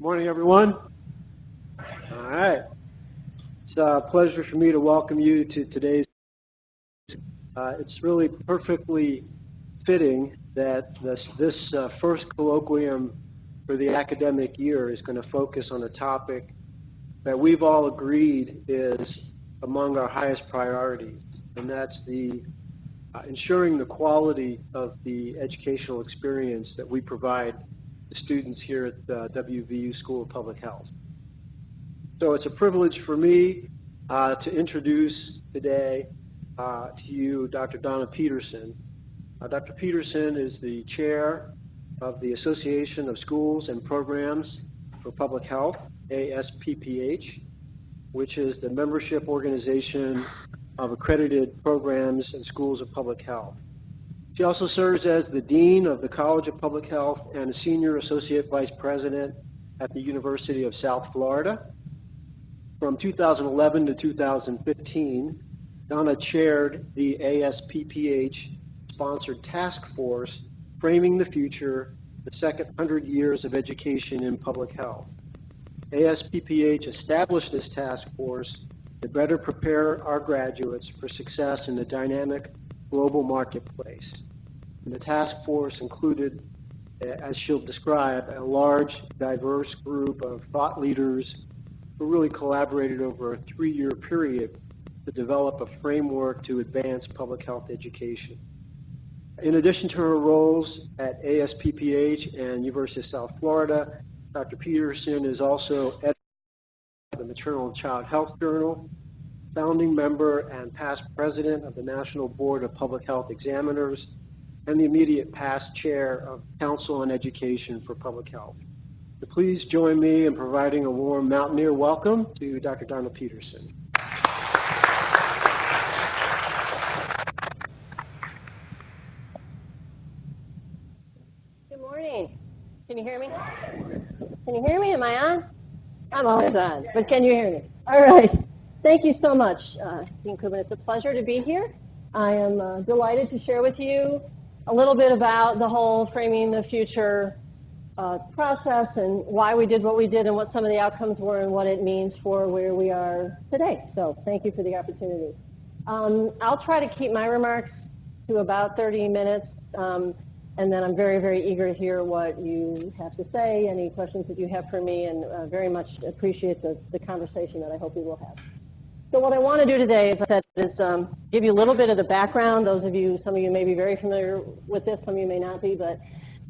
Morning, everyone. All right. It's a pleasure for me to welcome you to today's. It's really perfectly fitting that this first colloquium for the academic year is going to focus on a topic that we've all agreed is among our highest priorities, and that's the ensuring the quality of the educational experience that we provide the students here at the WVU School of Public Health. So it's a privilege for me to introduce today to you Dr. Donna Peterson. Dr. Peterson is the chair of the Association of Schools and Programs for Public Health, ASPH, which is the membership organization of accredited programs and schools of public health. She also serves as the Dean of the College of Public Health and a Senior Associate Vice President at the University of South Florida. From 2011 to 2015, Donna chaired the ASPH-sponsored task force Framing the Future, the Second 100 Years of Education in Public Health. ASPH established this task force to better prepare our graduates for success in the dynamic global marketplace. And the task force included, as she'll describe, a large, diverse group of thought leaders who really collaborated over a 3-year period to develop a framework to advance public health education. In addition to her roles at ASPH and University of South Florida, Dr. Peterson is also editor of the Maternal and Child Health Journal, founding member and past president of the National Board of Public Health Examiners, and the immediate past chair of Council on Education for Public Health. So please join me in providing a warm Mountaineer welcome to Dr. Donna Peterson. Good morning. Can you hear me? Can you hear me? Am I on? I'm always on, but can you hear me? All right. Thank you so much, Dean Kubin. It's a pleasure to be here. I am delighted to share with you a little bit about the whole Framing the Future process and why we did what we did and what some of the outcomes were and what it means for where we are today. So thank you for the opportunity. I'll try to keep my remarks to about 30 minutes, and then I'm very, very eager to hear what you have to say, any questions that you have for me, and very much appreciate the conversation that I hope we will have. So what I want to do today, as I said, is give you a little bit of the background. Those of you, some of you may be very familiar with this, some of you may not be, but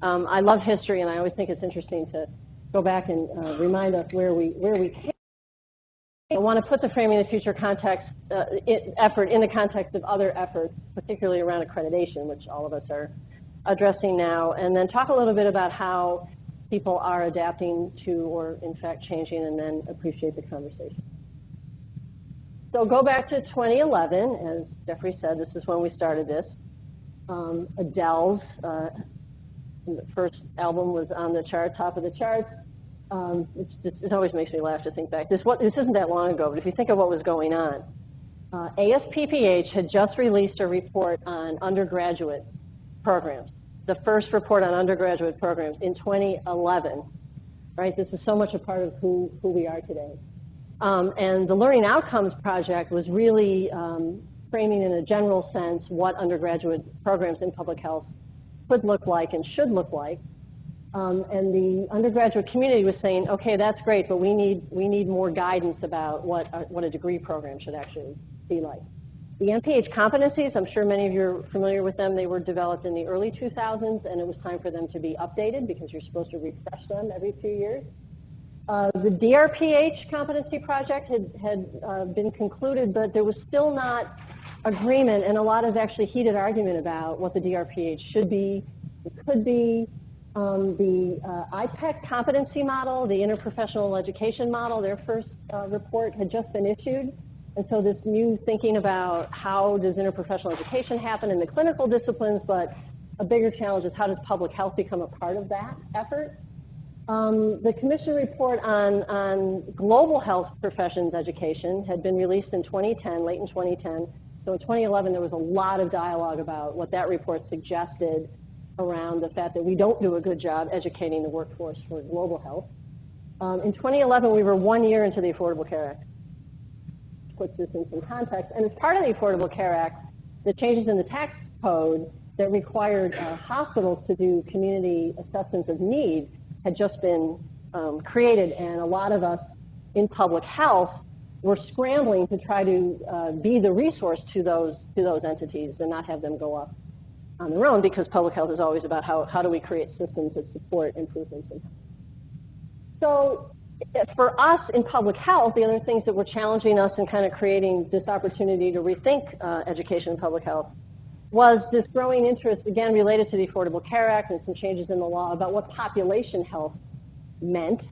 I love history, and I always think it's interesting to go back and remind us where we came. I want to put the Framing the Future context effort in the context of other efforts, particularly around accreditation, which all of us are addressing now, and then talk a little bit about how people are adapting to or, in fact, changing, and then appreciate the conversation. So go back to 2011. As Jeffrey said, this is when we started this. Adele's first album was on the chart, top of the charts. It always makes me laugh to think back. This isn't that long ago, but if you think of what was going on, ASPH had just released a report on undergraduate programs, the first report on undergraduate programs in 2011. Right? This is so much a part of who we are today. And the Learning Outcomes Project was really framing in a general sense what undergraduate programs in public health could look like and should look like. And the undergraduate community was saying, okay, that's great, but we need more guidance about what a degree program should actually be like. The MPH Competencies, I'm sure many of you are familiar with them. They were developed in the early 2000s, and it was time for them to be updated because you're supposed to refresh them every few years. The DrPH competency project had been concluded, but there was still not agreement and a lot of actually heated argument about what the DrPH should be, it could be. The IPEC competency model, the interprofessional education model, their first report had just been issued. And so this new thinking about how does interprofessional education happen in the clinical disciplines, but a bigger challenge is how does public health become a part of that effort? The commission report on global health professions education had been released in 2010, late in 2010. So in 2011, there was a lot of dialogue about what that report suggested around the fact that we don't do a good job educating the workforce for global health. In 2011, we were 1 year into the Affordable Care Act. Puts this in some context. And as part of the Affordable Care Act, the changes in the tax code that required hospitals to do community assessments of need had just been created, and a lot of us in public health were scrambling to try to be the resource to those entities and not have them go up on their own, because public health is always about how do we create systems that support improvements in health. So for us in public health, the other things that were challenging us and kind of creating this opportunity to rethink education in public health was this growing interest, again, related to the Affordable Care Act and some changes in the law about what population health meant.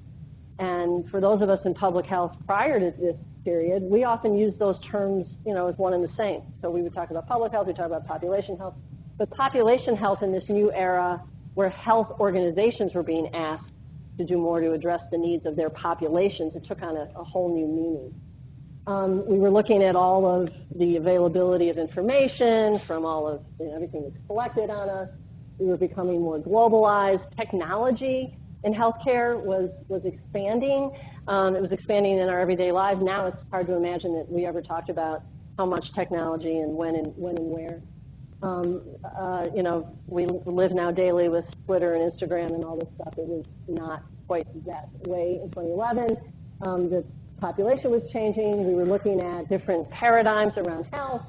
And for those of us in public health prior to this period, we often use those terms, as one and the same. So we would talk about public health, we talk about population health. But population health in this new era where health organizations were being asked to do more to address the needs of their populations, it took on a whole new meaning. We were looking at all of the availability of information from all of everything that's collected on us. We were becoming more globalized. Technology in healthcare was expanding. It was expanding in our everyday lives. Now it's hard to imagine that we ever talked about how much technology and when and where. We live now daily with Twitter and Instagram and all this stuff. It was not quite that way in 2011. The population was changing. We were looking at different paradigms around health,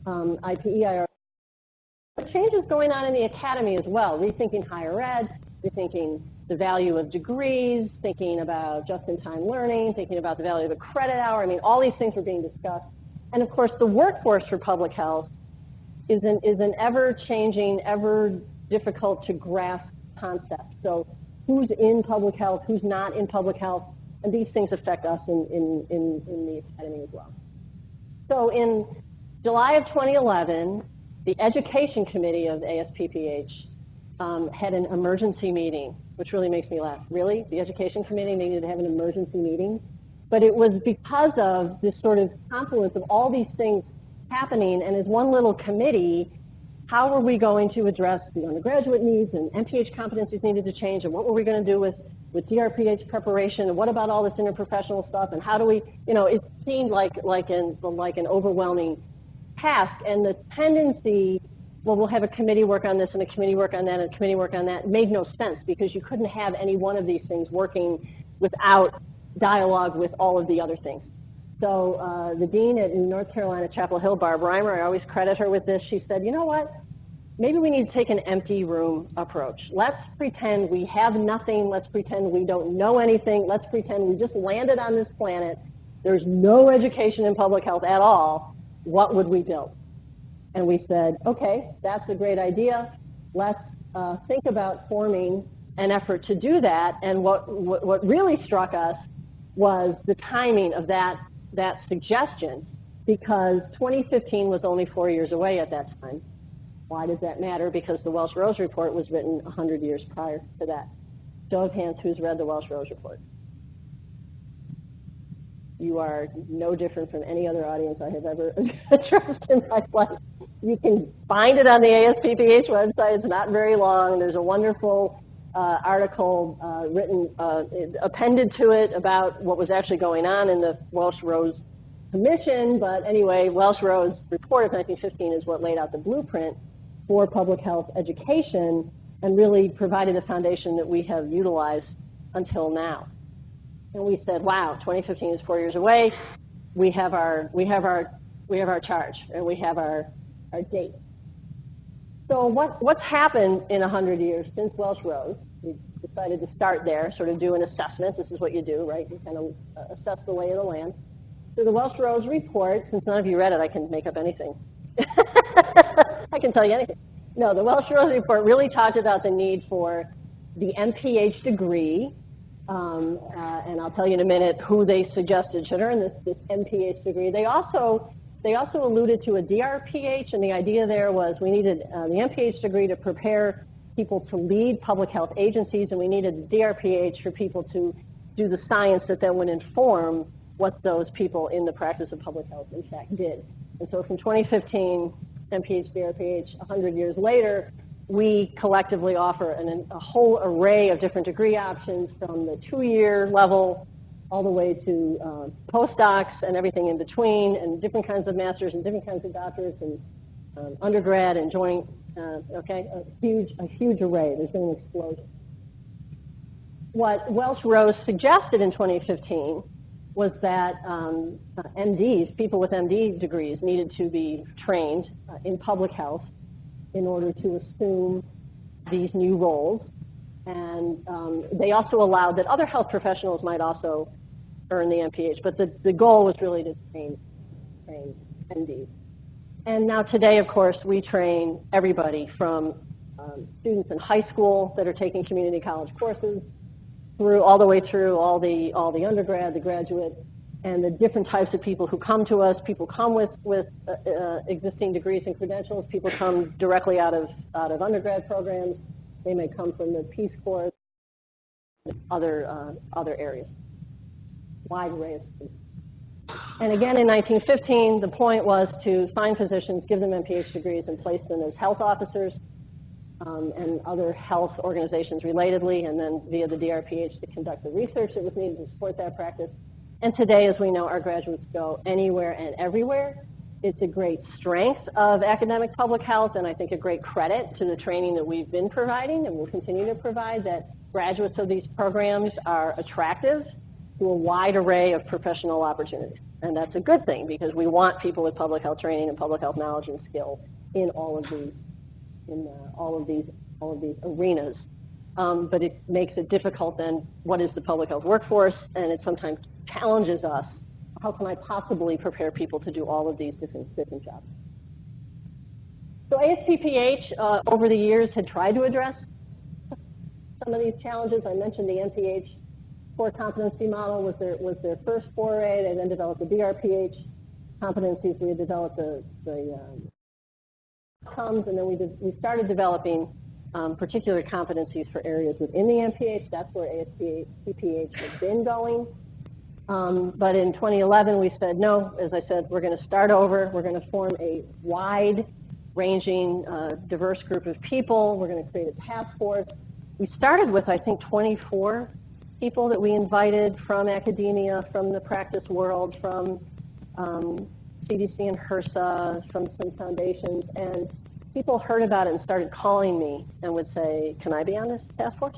IPEIR. Changes going on in the academy as well, rethinking higher ed, rethinking the value of degrees, thinking about just-in-time learning, thinking about the value of a credit hour. I mean, all these things were being discussed. And of course, the workforce for public health is an ever-changing, ever difficult to grasp concept. So who's in public health, who's not in public health, and these things affect us in the academy as well. So in July of 2011, the Education Committee of ASPPH had an emergency meeting, which really makes me laugh. Really? The Education Committee needed to have an emergency meeting? But it was because of this sort of confluence of all these things happening, and as one little committee, how were we going to address the undergraduate needs, and MPH competencies needed to change, and what were we going to do with DrPH preparation, and what about all this interprofessional stuff, and how do we, it seemed like an overwhelming task, and the tendency, well, we'll have a committee work on this, and a committee work on that, and a committee work on that, made no sense, because you couldn't have any one of these things working without dialogue with all of the other things. So the dean at North Carolina, Chapel Hill, Barb Reimer, I always credit her with this, she said, you know what? Maybe we need to take an empty room approach. Let's pretend we have nothing. Let's pretend we don't know anything. Let's pretend we just landed on this planet. There's no education in public health at all. What would we build? And we said, okay, that's a great idea. Let's think about forming an effort to do that. And what really struck us was the timing of that suggestion, because 2015 was only 4 years away at that time. Why does that matter? Because the Welsh Rose Report was written 100 years prior to that. Show of hands, who's read the Welsh Rose Report? You are no different from any other audience I have ever addressed in my life. You can find it on the ASPPH website. It's not very long. There's a wonderful article written, appended to it about what was actually going on in the Welsh Rose Commission. But anyway, Welsh Rose Report of 1915 is what laid out the blueprint for public health education and really provided the foundation that we have utilized until now. And we said, wow, 2015 is 4 years away. We have our charge, and we have our date. So what's happened in 100 years since Welsh Rose? We decided to start there, sort of do an assessment. This is what you do, right? You kind of assess the lay of the land. So the Welsh Rose Report, since none of you read it, I can make up anything. I can tell you anything. No, the Welsh Rose Report really talked about the need for the MPH degree, and I'll tell you in a minute who they suggested should earn this MPH degree. They also alluded to a DrPH, and the idea there was we needed the MPH degree to prepare people to lead public health agencies, and we needed the DrPH for people to do the science that then would inform what those people in the practice of public health, in fact, did. And so from 2015, MPH, DrPH, 100 years later, we collectively offer a whole array of different degree options from the 2-year level all the way to postdocs and everything in between, and different kinds of masters and different kinds of doctorates and undergrad and joint, okay, a huge array. There's been an explosion. What Welch-Rose suggested in 2015 was that MDs, people with MD degrees, needed to be trained in public health in order to assume these new roles. And they also allowed that other health professionals might also earn the MPH, but the goal was really to train MDs. And now today, of course, we train everybody from students in high school that are taking community college courses all the way through all the undergrad, the graduate, and the different types of people who come to us. People come with existing degrees and credentials. People come directly out of undergrad programs. They may come from the Peace Corps, other areas. Wide array of students. And again, in 1915, the point was to find physicians, give them MPH degrees, and place them as health officers and other health organizations relatedly, and then via the DrPH to conduct the research that was needed to support that practice. And today, as we know, our graduates go anywhere and everywhere. It's a great strength of academic public health, and I think a great credit to the training that we've been providing and will continue to provide, that graduates of these programs are attractive to a wide array of professional opportunities. And that's a good thing, because we want people with public health training and public health knowledge and skill in all of these arenas. But it makes it difficult then, what is the public health workforce? And it sometimes challenges us. How can I possibly prepare people to do all of these different jobs? So ASPH over the years had tried to address some of these challenges. I mentioned the MPH core competency model was their first foray. They then developed the DrPH competencies. We had developed the outcomes, and then we started developing particular competencies for areas within the MPH. That's where ASPH has been going. But in 2011, we said, no, as I said, we're going to start over. We're going to form a wide-ranging, diverse group of people. We're going to create a task force. We started with, I think, 24 people that we invited from academia, from the practice world, from CDC and HRSA, from some foundations. And people heard about it and started calling me and would say, can I be on this task force?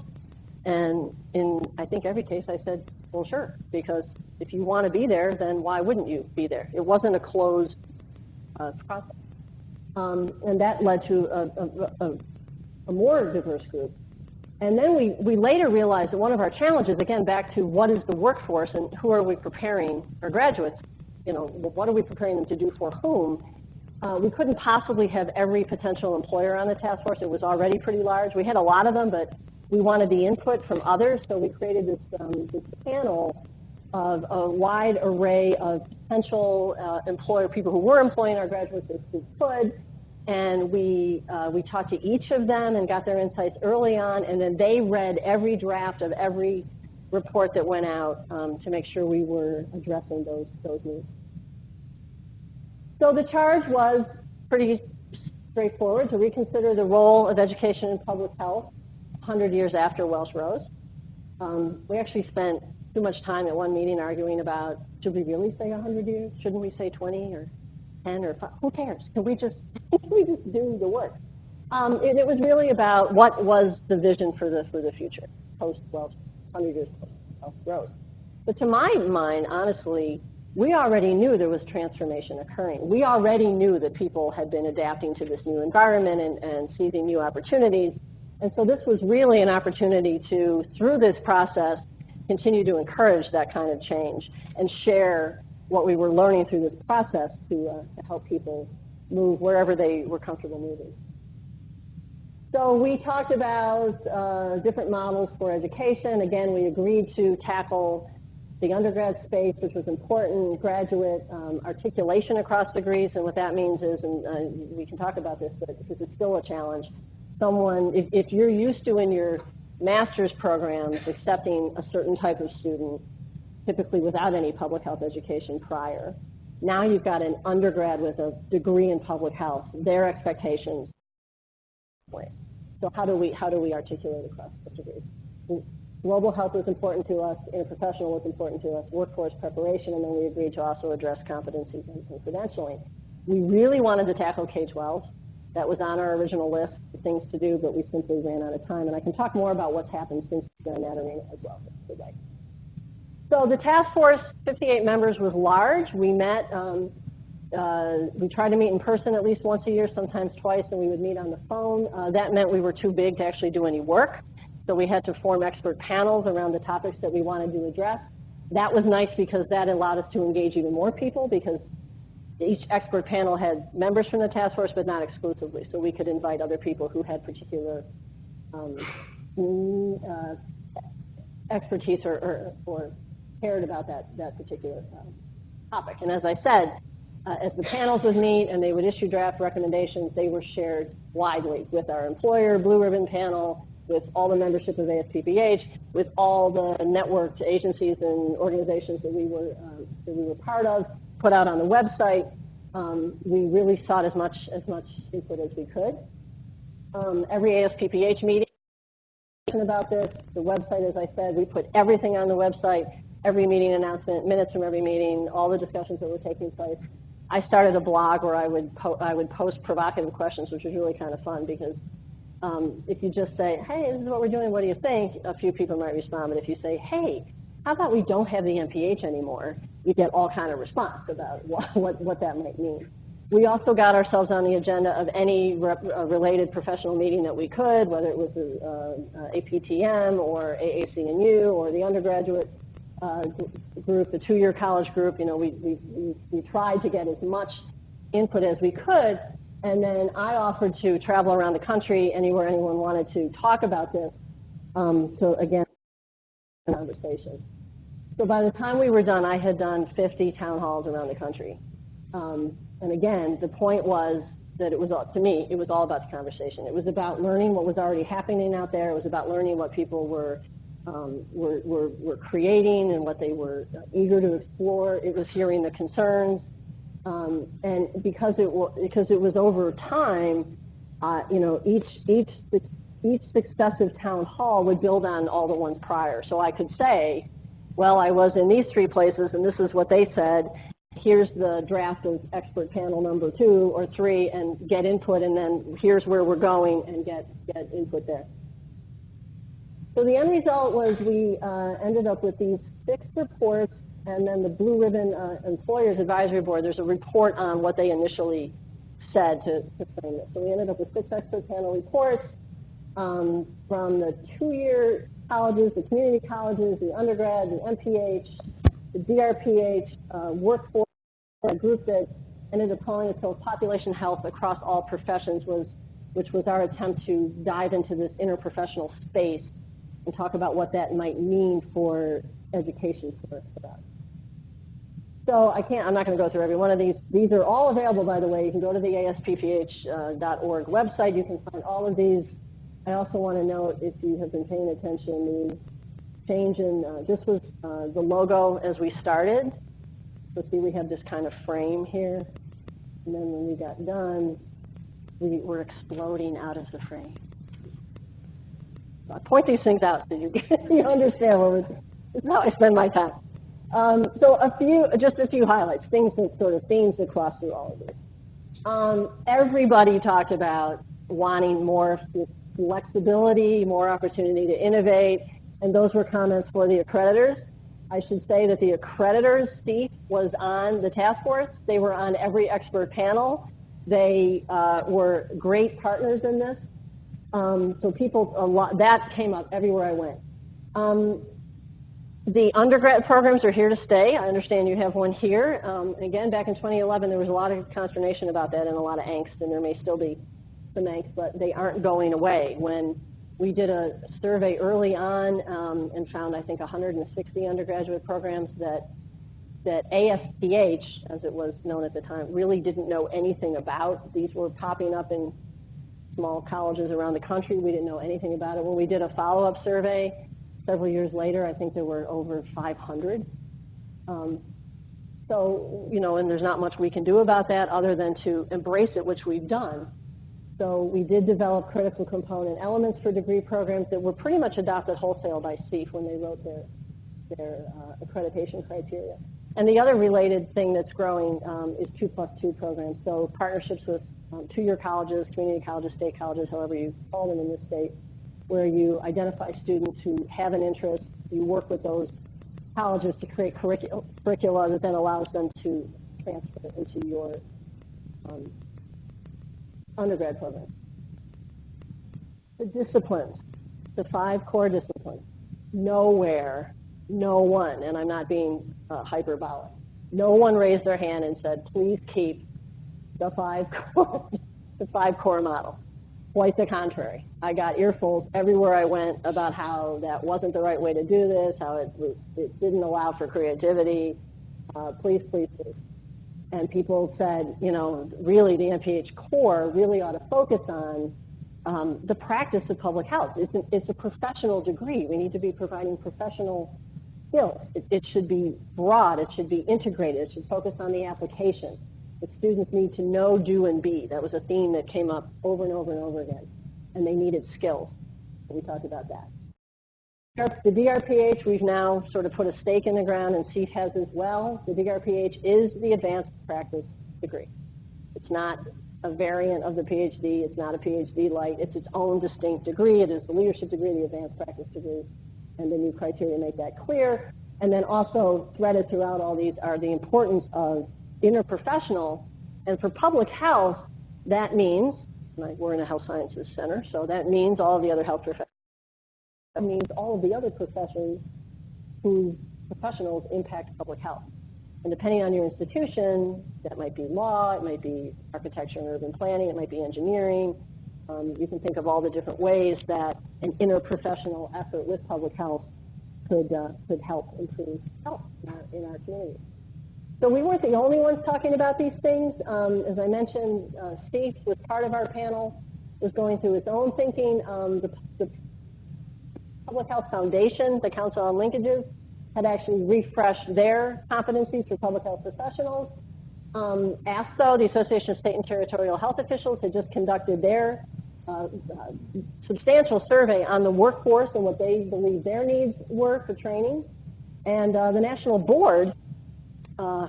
And in, I think, every case, I said, well, sure, because if you want to be there, then why wouldn't you be there? It wasn't a closed process. And that led to a more diverse group. And then we later realized that one of our challenges, again, back to what is the workforce and who are we preparing our graduates, you know, what are we preparing them to do for whom? We couldn't possibly have every potential employer on the task force. It was already pretty large. We had a lot of them, but we wanted the input from others, so we created this panel of a wide array of potential employer, people who were employing our graduates who could, and we talked to each of them and got their insights early on, and then they read every draft of every report that went out to make sure we were addressing those needs. So the charge was pretty straightforward, to reconsider the role of education in public health 100 years after Welch-Rose. We actually spent too much time at one meeting arguing about, should we really say 100 years? Shouldn't we say 20 or 10 or 5? Who cares? Can we just do the work? It was really about what was the vision for the future, post-Welch, 100 years post-Welch-Rose. But to my mind, honestly, we already knew there was transformation occurring. We already knew that people had been adapting to this new environment and seizing new opportunities. And so this was really an opportunity to, through this process, continue to encourage that kind of change and share what we were learning through this process to help people move wherever they were comfortable moving. So we talked about different models for education. Again, we agreed to tackle the undergrad space, which was important, graduate articulation across degrees, and what that means is, and we can talk about this, but because it's still a challenge, if you're used to in your master's programs accepting a certain type of student, typically without any public health education prior, now you've got an undergrad with a degree in public health, their expectations. So how do we articulate across those degrees? Global health was important to us, interprofessional was important to us, workforce preparation, and then we agreed to also address competencies and credentialing. We really wanted to tackle K-12. That was on our original list of things to do, but we simply ran out of time. And I can talk more about what's happened since then in that arena as well today. So the task force, 58 members, was large. We met, we tried to meet in person at least once a year, sometimes twice, and we would meet on the phone. That meant we were too big to actually do any work. So we had to form expert panels around the topics that we wanted to address. That was nice because that allowed us to engage even more people, because each expert panel had members from the task force, but not exclusively. So we could invite other people who had particular expertise or cared about that particular topic. And as I said, as the panels would meet and they would issue draft recommendations, they were shared widely with our employer, Blue Ribbon panel, with all the membership of ASPPH, with all the networked agencies and organizations that we were part of, put out on the website. We really sought as much input as we could. Every ASPPH meeting about this, the website, as I said, we put everything on the website, every meeting announcement, minutes from every meeting, all the discussions that were taking place. I started a blog where I would post provocative questions, which was really kind of fun, because if you just say, hey, this is what we're doing, what do you think? A few people might respond. But if you say, hey, how about we don't have the MPH anymore? You get all kind of response about what that might mean. We also got ourselves on the agenda of any related professional meeting that we could, whether it was the APTM or AAC&U or the undergraduate group, the two-year college group. You know, we tried to get as much input as we could. And then I offered to travel around the country anywhere anyone wanted to talk about this. So again, conversation. So by the time we were done, I had done 50 town halls around the country. And again, the point was that it was, to me, it was all about the conversation. It was about learning what was already happening out there. It was about learning what people were creating and what they were eager to explore. It was hearing the concerns. And because it was over time, you know, each successive town hall would build on all the ones prior. So I could say, well, I was in these 3 places, and this is what they said. Here's the draft of expert panel number 2 or 3, and get input, and then here's where we're going, and get input there. So the end result was we ended up with these 6 reports, and then the Blue Ribbon Employers Advisory Board, there's a report on what they initially said to frame this. So we ended up with 6 expert panel reports from the 2-year colleges, the community colleges, the undergrad, the MPH, the DrPH, workforce, a group that ended up calling itself Population Health Across All Professions, which was our attempt to dive into this interprofessional space and talk about what that might mean for education for us. So I'm not going to go through every one of these. These are all available, by the way. You can go to the ASPPH.org website. You can find all of these. I also want to note, if you have been paying attention, the change in, this was the logo as we started. So see, we have this kind of frame here. And then when we got done, we were exploding out of the frame. So I point these things out so you understand what this is how I spend my time. So just a few highlights, things that sort of themes that cross through all of this. Everybody talked about wanting more flexibility, more opportunity to innovate, and those were comments for the accreditors. I should say that the accreditors' seat was on the task force. They were on every expert panel. They were great partners in this. So that came up everywhere I went. The undergrad programs are here to stay. I understand you have one here. Again, back in 2011, there was a lot of consternation about that and a lot of angst, and there may still be some angst, but they aren't going away. When we did a survey early on and found, I think, 160 undergraduate programs that ASPH, as it was known at the time, really didn't know anything about. These were popping up in small colleges around the country. We didn't know anything about it. When we did a follow-up survey several years later, I think there were over 500. So, you know, and there's not much we can do about that other than to embrace it, which we've done. So we did develop critical component elements for degree programs that were pretty much adopted wholesale by CEPH when they wrote their accreditation criteria. And the other related thing that's growing is 2+2 programs. So partnerships with two-year colleges, community colleges, state colleges, however you call them in this state, where you identify students who have an interest, you work with those colleges to create curricula that then allows them to transfer into your undergrad program. The disciplines, the 5 core disciplines, nowhere, no one, and I'm not being hyperbolic, no one raised their hand and said, please keep the 5 core model. Quite the contrary. I got earfuls everywhere I went about how that wasn't the right way to do this, how it didn't allow for creativity. Please, please, please. And people said, you know, really the MPH core really ought to focus on the practice of public health. It's a professional degree. We need to be providing professional skills. It should be broad. It should be integrated. It should focus on the application. That students need to know, do, and be. That was a theme that came up over and over and over again. And they needed skills. We talked about that. The DrPH, we've now sort of put a stake in the ground, and CEPH has as well. The DrPH is the advanced practice degree. It's not a variant of the PhD. It's not a PhD light. It's its own distinct degree. It is the leadership degree, the advanced practice degree, and the new criteria make that clear. And then also threaded throughout all these are the importance of interprofessional, and for public health, that means, we're in a health sciences center, so that means all of the other health professionals. That means all of the other professions whose professionals impact public health. And depending on your institution, that might be law, it might be architecture and urban planning, it might be engineering. You can think of all the different ways that an interprofessional effort with public health could help improve health in our community. So we weren't the only ones talking about these things. As I mentioned, CEPH was part of our panel, was going through its own thinking. The Public Health Foundation, the Council on Linkages, had actually refreshed their competencies for public health professionals. ASPH, the Association of State and Territorial Health Officials, had just conducted their substantial survey on the workforce and what they believe their needs were for training. And the National Board,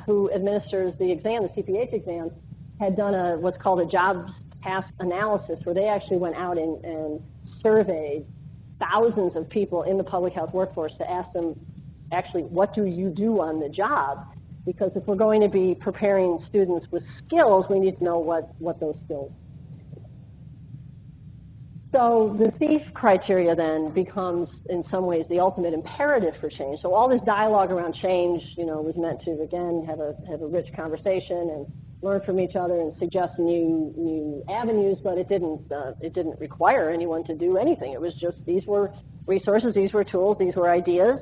who administers the exam, the CEPH exam, had done what's called a jobs task analysis, where they actually went out and surveyed thousands of people in the public health workforce to ask them, actually, what do you do on the job? Because if we're going to be preparing students with skills, we need to know what those skills are. So the CEPH criteria then becomes, in some ways, the ultimate imperative for change. So all this dialogue around change, you know, was meant to, again, have a rich conversation and learn from each other and suggest new avenues, but it didn't require anyone to do anything. It was just, these were resources, these were tools, these were ideas.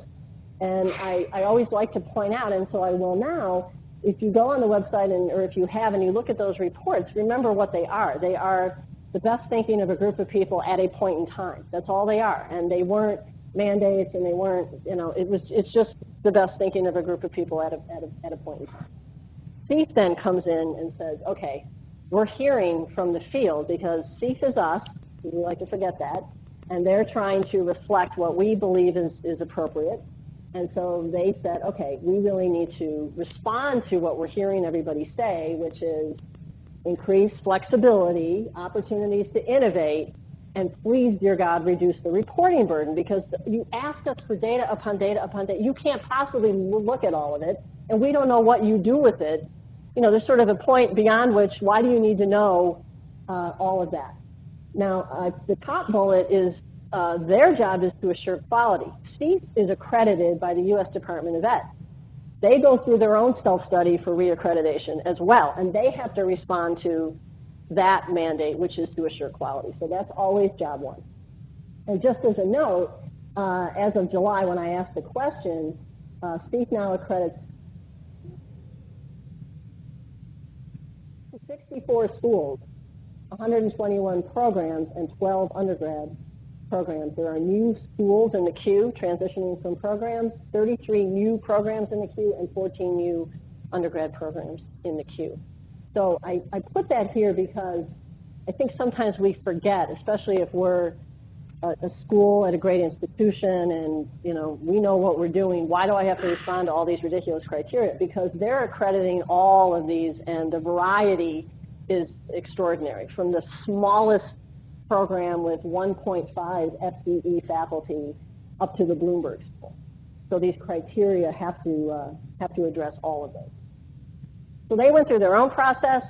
And I always like to point out, and so I will now, if you go on the website or if you have and you look at those reports, remember what they are. They are the best thinking of a group of people at a point in time. That's all they are. And they weren't mandates, and they weren't, you know, it's just the best thinking of a group of people at a point in time. CEPH then comes in and says, okay, we're hearing from the field, because CEPH is us, we like to forget that, and they're trying to reflect what we believe is appropriate. And so they said, okay, we really need to respond to what we're hearing everybody say, which is increase flexibility, opportunities to innovate, and please, dear God, reduce the reporting burden, because you ask us for data upon data upon data. You can't possibly look at all of it, and we don't know what you do with it. You know, there's sort of a point beyond which, why do you need to know all of that? Now, the top bullet is their job is to assure quality. CEPH is accredited by the U.S. Department of Ed. They go through their own self-study for reaccreditation as well, and they have to respond to that mandate, which is to assure quality. So that's always job one. And just as a note, as of July, when I asked the question, CEPH now accredits 64 schools, 121 programs, and 12 undergrad programs. There are new schools in the queue transitioning from programs, 33 new programs in the queue, and 14 new undergrad programs in the queue. So I put that here because I think sometimes we forget, especially if we're a school at a great institution and, you know, we know what we're doing. Why do I have to respond to all these ridiculous criteria? Because they're accrediting all of these, and the variety is extraordinary. From the smallest program with 1.5 FTE faculty up to the Bloomberg School. So these criteria have to address all of those. So they went through their own process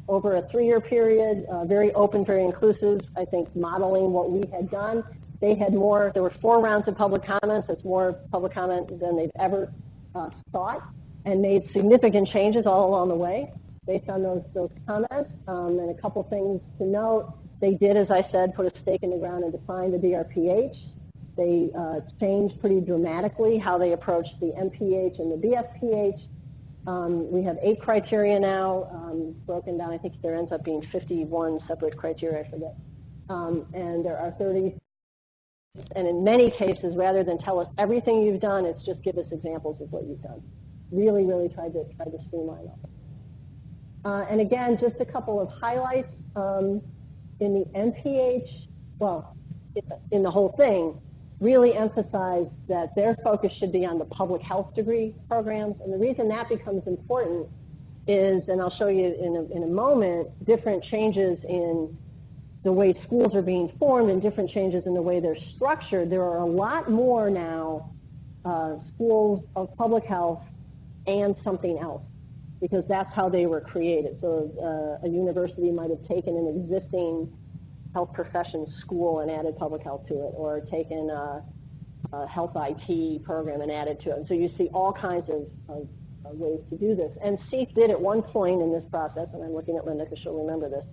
over a 3-year period, very open, very inclusive, I think modeling what we had done. They had more, there were 4 rounds of public comments. That's more public comment than they've ever sought, and made significant changes all along the way based on those comments. And a couple things to note, they did, as I said, put a stake in the ground and define the DrPH. They changed pretty dramatically how they approached the MPH and the BSPH. We have 8 criteria now, broken down. I think there ends up being 51 separate criteria, I forget. And there are 30. And in many cases, rather than tell us everything you've done, it's just give us examples of what you've done. Really, really tried to streamline it. And again, just a couple of highlights. In the MPH, well, in the whole thing, really emphasize that their focus should be on the public health degree programs. And the reason that becomes important is, and I'll show you in a moment, different changes in the way schools are being formed and different changes in the way they're structured. There are a lot more now schools of public health and something else, because that's how they were created. So a university might have taken an existing health professions school and added public health to it, or taken a health IT program and added to it. And so you see all kinds of ways to do this. And CEPH did at one point in this process, and I'm looking at Linda because she'll remember this,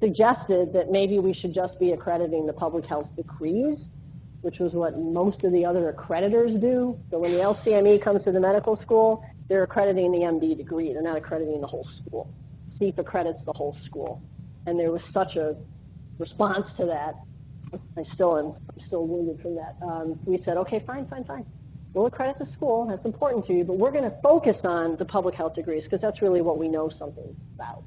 suggested that maybe we should just be accrediting the public health degrees, which was what most of the other accreditors do. So when the LCME comes to the medical school, they're accrediting the MD degree. They're not accrediting the whole school. CEPH accredits the whole school. And there was such a response to that. I'm still wounded from that. We said, okay, fine. We'll accredit the school. That's important to you. But we're going to focus on the public health degrees because that's really what we know something about.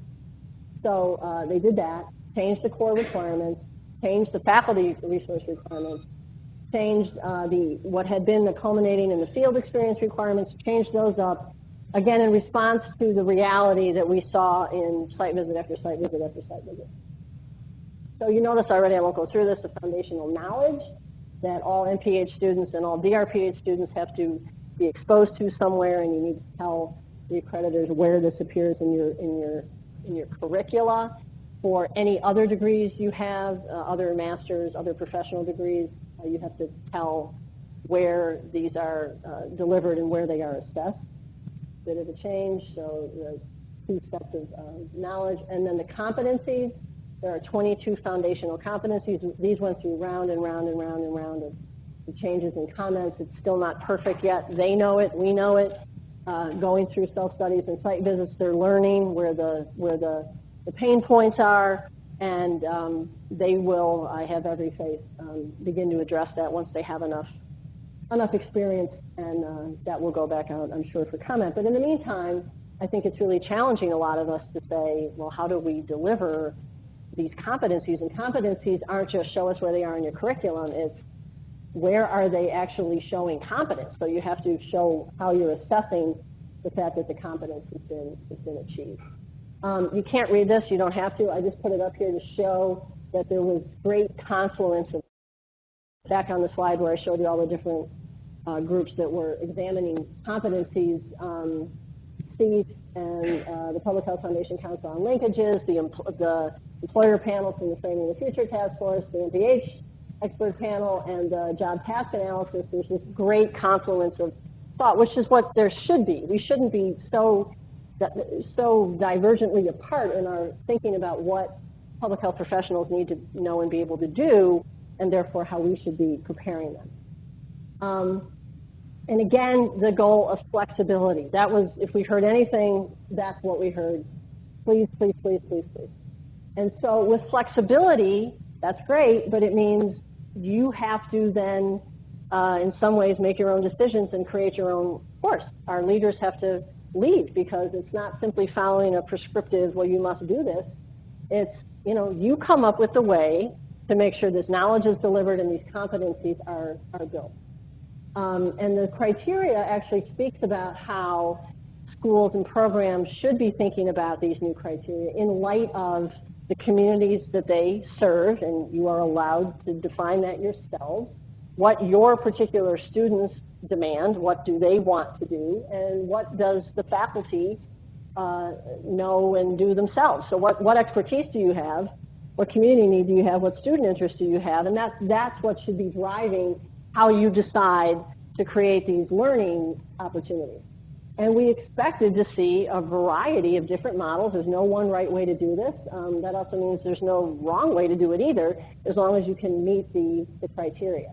So they did that, changed the core requirements, changed the faculty resource requirements, changed what had been the culminating in the field experience requirements, changed those up, again, in response to the reality that we saw in site visit after site visit after site visit. So you know this already, I won't go through this, the foundational knowledge that all MPH students and all DrPH students have to be exposed to somewhere, and you need to tell the accreditors where this appears in your curricula. For any other degrees you have, other masters, other professional degrees, you have to tell where these are delivered and where they are assessed. Bit of a change, so the 2 sets of knowledge. And then the competencies, there are 22 foundational competencies. These went through round and round and round and round of changes in comments. It's still not perfect yet. They know it, we know it. Going through self-studies and site visits, they're learning where the pain points are, and they will, I have every faith, begin to address that once they have enough experience, and that will go back out, I'm sure, for comment. But in the meantime, I think it's really challenging a lot of us to say, well, how do we deliver these competencies? And competencies aren't just show us where they are in your curriculum, it's where are they actually showing competence? So you have to show how you're assessing the fact that the competence has been achieved. You can't read this, you don't have to. I just put it up here to show that there was great confluence of, back on the slide where I showed you all the different groups that were examining competencies, CEPH and the Public Health Foundation Council on Linkages, the employer panel from the Framing the Future Task Force, the MPH expert panel, and the job task analysis. There's this great confluence of thought, which is what there should be. We shouldn't be so divergently apart in our thinking about what public health professionals need to know and be able to do, and therefore how we should be preparing them. And again, the goal of flexibility. That was, if we heard anything, that's what we heard. Please, please, please, please, please. And so with flexibility, that's great, but it means you have to then, in some ways, make your own decisions and create your own course. Our leaders have to lead, because it's not simply following a prescriptive, well, you must do this. It's you come up with the way to make sure this knowledge is delivered and these competencies are built. And the criteria actually speaks about how schools and programs should be thinking about these new criteria in light of the communities that they serve, and you are allowed to define that yourselves, what your particular students demand, what do they want to do, and what does the faculty know and do themselves. So what expertise do you have? What community need do you have? What student interest do you have? And that's what should be driving how you decide to create these learning opportunities. And we expected to see a variety of different models. There's no one right way to do this. That also means there's no wrong way to do it either, as long as you can meet the criteria.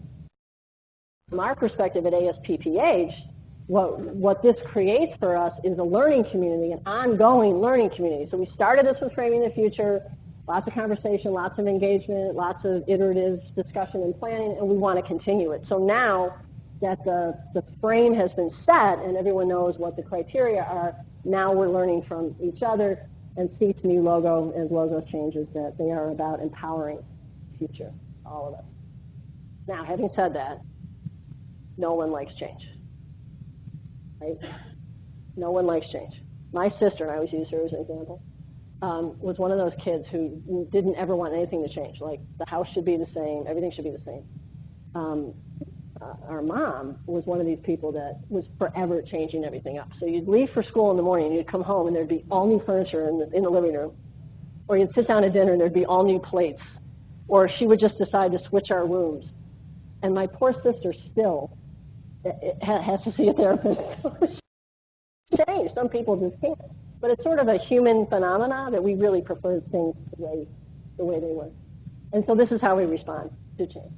From our perspective at ASPPH, what this creates for us is a learning community, an ongoing learning community. So we started this with Framing the Future, lots of conversation, lots of engagement, lots of iterative discussion and planning, and we want to continue it. So now that the frame has been set and everyone knows what the criteria are, now we're learning from each other, and CEPH's new logo, as logos changes, that they are about empowering the future, all of us. Now, having said that, no one likes change, right? No one likes change. My sister, and I always use her as an example, was one of those kids who didn't ever want anything to change. Like, the house should be the same, everything should be the same. Our mom was one of these people that was forever changing everything up. So you'd leave for school in the morning, and you'd come home, and there'd be all new furniture in the living room. Or you'd sit down at dinner, and there'd be all new plates. Or she would just decide to switch our rooms. And my poor sister still has to see a therapist. Change. Some people just can't. But it's sort of a human phenomena that we really prefer things the way they were. And so this is how we respond to change.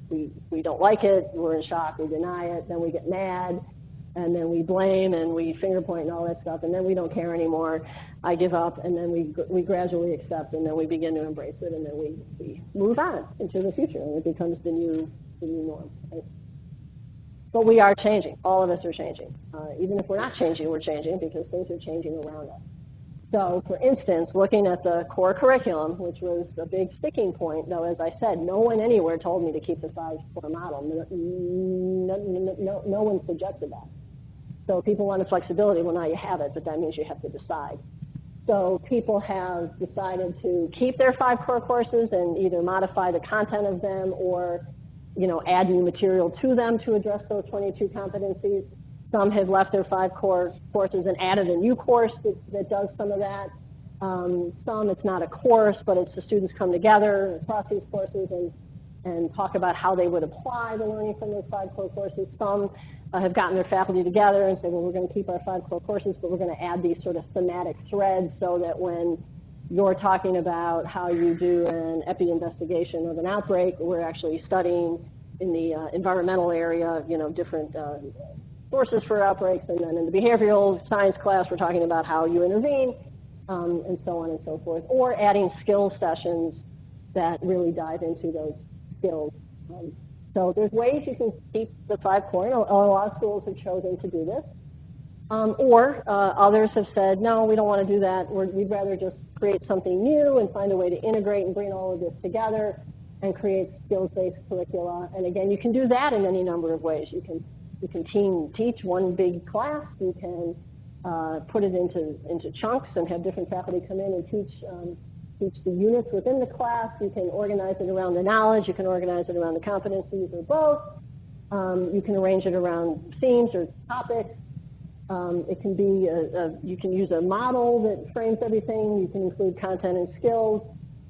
We don't like it, we're in shock, we deny it, then we get mad, and then we blame, and we finger point and all that stuff, and then we don't care anymore. I give up, and then we gradually accept, and then we begin to embrace it, and then we move on into the future, and it becomes the new norm. Right? But we are changing. All of us are changing. Even if we're not changing, we're changing because things are changing around us. So, for instance, looking at the core curriculum, which was a big sticking point, though, as I said, no one anywhere told me to keep the 5-core model. No one suggested that. So people wanted flexibility. Well, now you have it, but that means you have to decide. So people have decided to keep their 5-core courses and either modify the content of them or add new material to them to address those 22 competencies. Some have left their 5-core courses and added a new course that does some of that. Some, it's not a course, but it's the students come together across these courses and talk about how they would apply the learning from those 5-core courses. Some have gotten their faculty together and said, well, we're going to keep our 5-core courses, but we're going to add these sort of thematic threads so that when you're talking about how you do an epi investigation of an outbreak, we're actually studying in the environmental area, different sources for outbreaks, and then in the behavioral science class, we're talking about how you intervene, and so on and so forth, or adding skills sessions that really dive into those skills. So there's ways you can keep the 5-core. A lot of schools have chosen to do this. Or others have said, no, we don't want to do that. We'd rather just create something new and find a way to integrate and bring all of this together and create skills-based curricula. And again, you can do that in any number of ways. You can teach one big class. You can put it into chunks and have different faculty come in and teach the units within the class. You can organize it around the knowledge. You can organize it around the competencies or both. You can arrange it around themes or topics. It can be you can use a model that frames everything. You can include content and skills.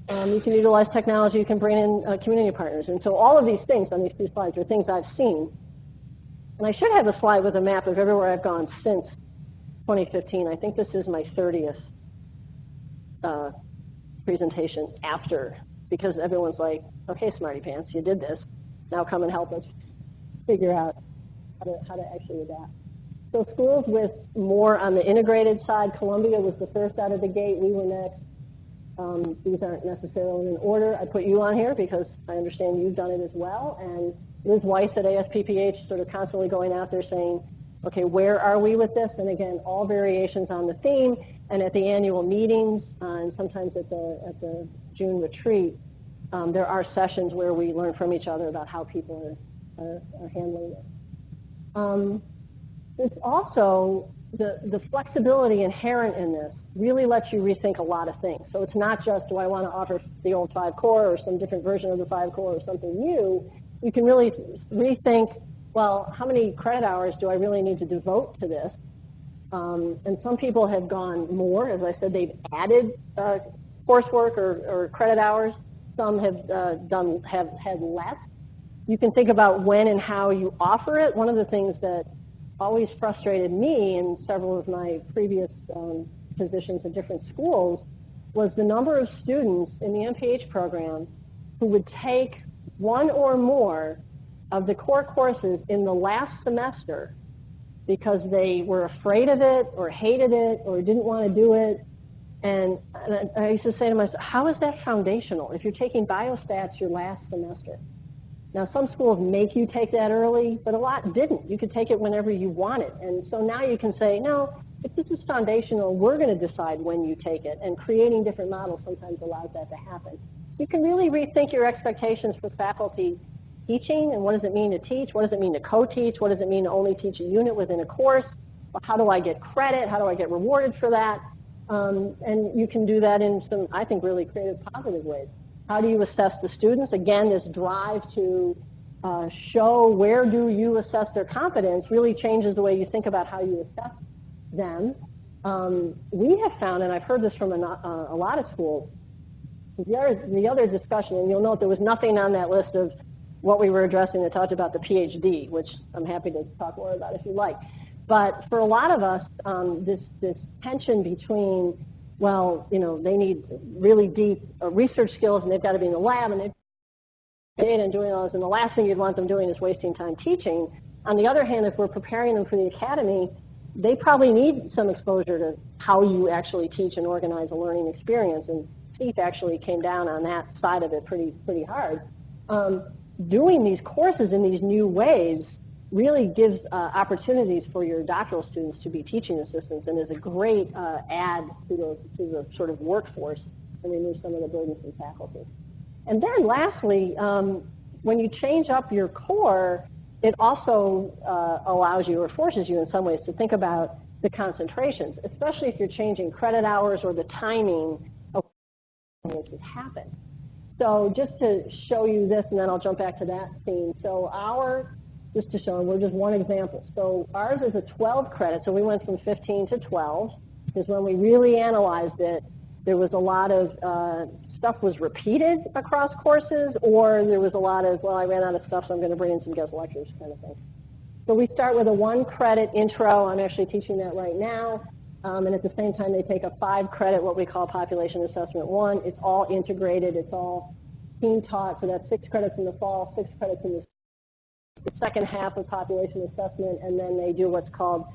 You can utilize technology. You can bring in community partners. And so all of these things on these 2 slides are things I've seen. And I should have a slide with a map of everywhere I've gone since 2015. I think this is my 30th presentation after, because everyone's like, okay, smarty pants, you did this. Now come and help us figure out how to actually adapt. So schools with more on the integrated side, Columbia was the first out of the gate. We were next. These aren't necessarily in order. I put you on here because I understand you've done it as well. And Liz Weiss at ASPPH sort of constantly going out there saying, okay, where are we with this? And again, all variations on the theme. And at the annual meetings, and sometimes at the June retreat, there are sessions where we learn from each other about how people are handling it. It's also the flexibility inherent in this really lets you rethink a lot of things. So it's not just, do I want to offer the old 5 core or some different version of the 5 core or something new. You can really rethink, well, how many credit hours do I really need to devote to this? And some people have gone more. As I said, they've added coursework or credit hours. Some have had less. You can think about when and how you offer it. One of the things that always frustrated me in several of my previous positions at different schools was the number of students in the MPH program who would take one or more of the core courses in the last semester because they were afraid of it or hated it or didn't want to do it. And I used to say to myself, how is that foundational if you're taking biostats your last semester? Now, some schools make you take that early, but a lot didn't. You could take it whenever you want it. And so now you can say, no, if this is foundational, we're going to decide when you take it. And creating different models sometimes allows that to happen. You can really rethink your expectations for faculty teaching, and what does it mean to teach? What does it mean to co-teach? What does it mean to only teach a unit within a course? How do I get credit? How do I get rewarded for that? And you can do that in some, I think, really creative, positive ways. How do you assess the students? Again, this drive to show where do you assess their competence really changes the way you think about how you assess them. We have found, and I've heard this from a lot of schools, the other discussion, and you'll note there was nothing on that list of what we were addressing that talked about the PhD, which I'm happy to talk more about if you like. But for a lot of us, this tension between, well, you know, they need really deep research skills and they've got to be in the lab and they've data and doing all this, and the last thing you'd want them doing is wasting time teaching. On the other hand, if we're preparing them for the academy, they probably need some exposure to how you actually teach and organize a learning experience, and CEPH actually came down on that side of it pretty hard. Doing these courses in these new ways really gives opportunities for your doctoral students to be teaching assistants and is a great add to the sort of workforce and remove some of the burden from faculty. And then lastly, when you change up your core, it also allows you or forces you in some ways to think about the concentrations, especially if you're changing credit hours or the timing of when this has happened. So just to show you this, and then I'll jump back to that theme. So just to show, we're just one example. So ours is a 12 credit, so we went from 15 to 12, because when we really analyzed it, there was a lot of stuff was repeated across courses, or there was a lot of, well, I ran out of stuff, so I'm going to bring in some guest lectures kind of thing. So we start with a 1 credit intro. I'm actually teaching that right now. And at the same time, they take a 5 credit, what we call Population Assessment 1. It's all integrated. It's all team taught. So that's 6 credits in the fall, 6 credits in the second half of population assessment. And then they do what's called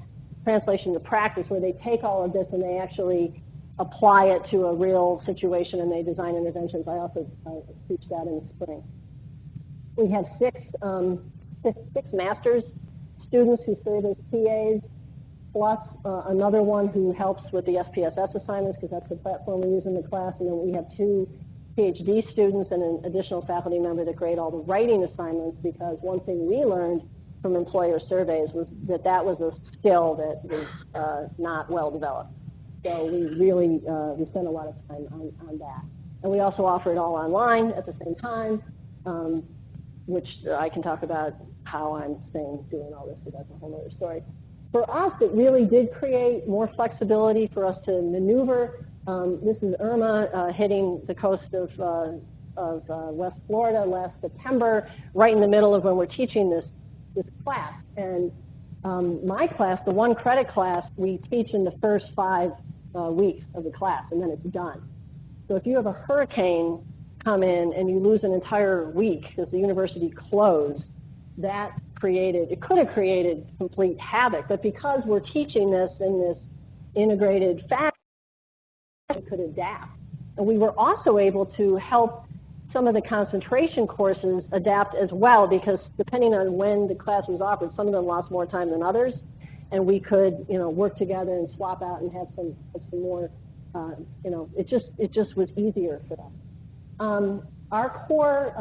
translation to practice, where they take all of this and they actually apply it to a real situation and they design interventions. I also teach that in the spring. We have six master's students who serve as PAs, plus another one who helps with the SPSS assignments, because that's the platform we use in the class. And then we have 2 PhD students and an additional faculty member that grade all the writing assignments, because one thing we learned from employer surveys was that that was a skill that was not well developed. So we really, we spend a lot of time on that. And we also offer it all online at the same time, which I can talk about how I'm doing all this, because that's a whole other story. For us, it really did create more flexibility for us to maneuver. This is Irma hitting the coast of West Florida last September, right in the middle of when we're teaching this class. And my class, the 1 credit class, we teach in the first 5 weeks of the class, and then it's done. So if you have a hurricane come in and you lose an entire week because the university closed, it could have created complete havoc. But because we're teaching this in this integrated fashion, we could adapt. And we were also able to help some of the concentration courses adapt as well, because depending on when the class was offered, some of them lost more time than others. and we could, work together and swap out and have some more, it just was easier for us. Our core,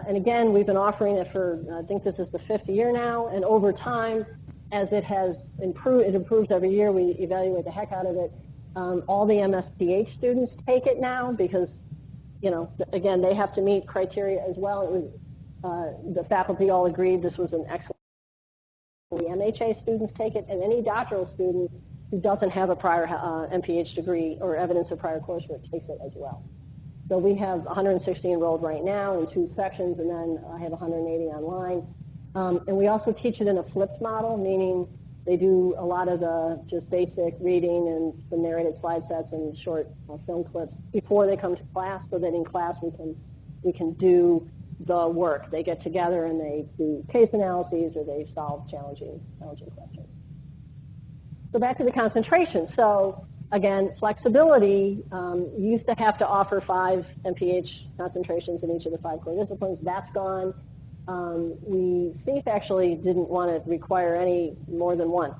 and again, we've been offering it for, I think this is the 5th year now, and over time, as it has improved, it improves every year, we evaluate the heck out of it. All the MSPH students take it now because, again, they have to meet criteria as well. It was, the faculty all agreed this was an excellent. The MHA students take it, and any doctoral student who doesn't have a prior MPH degree or evidence of prior coursework takes it as well. So we have 160 enrolled right now in 2 sections, and then I have 180 online. And we also teach it in a flipped model, meaning they do a lot of the just basic reading and the narrated slide sets and short film clips before they come to class, so that in class we can do the work. They get together and they do case analyses or they solve challenging questions. So back to the concentration. So again, flexibility. You used to have to offer 5 MPH concentrations in each of the 5 core disciplines. That's gone. CEPH actually didn't want to require any more than 1.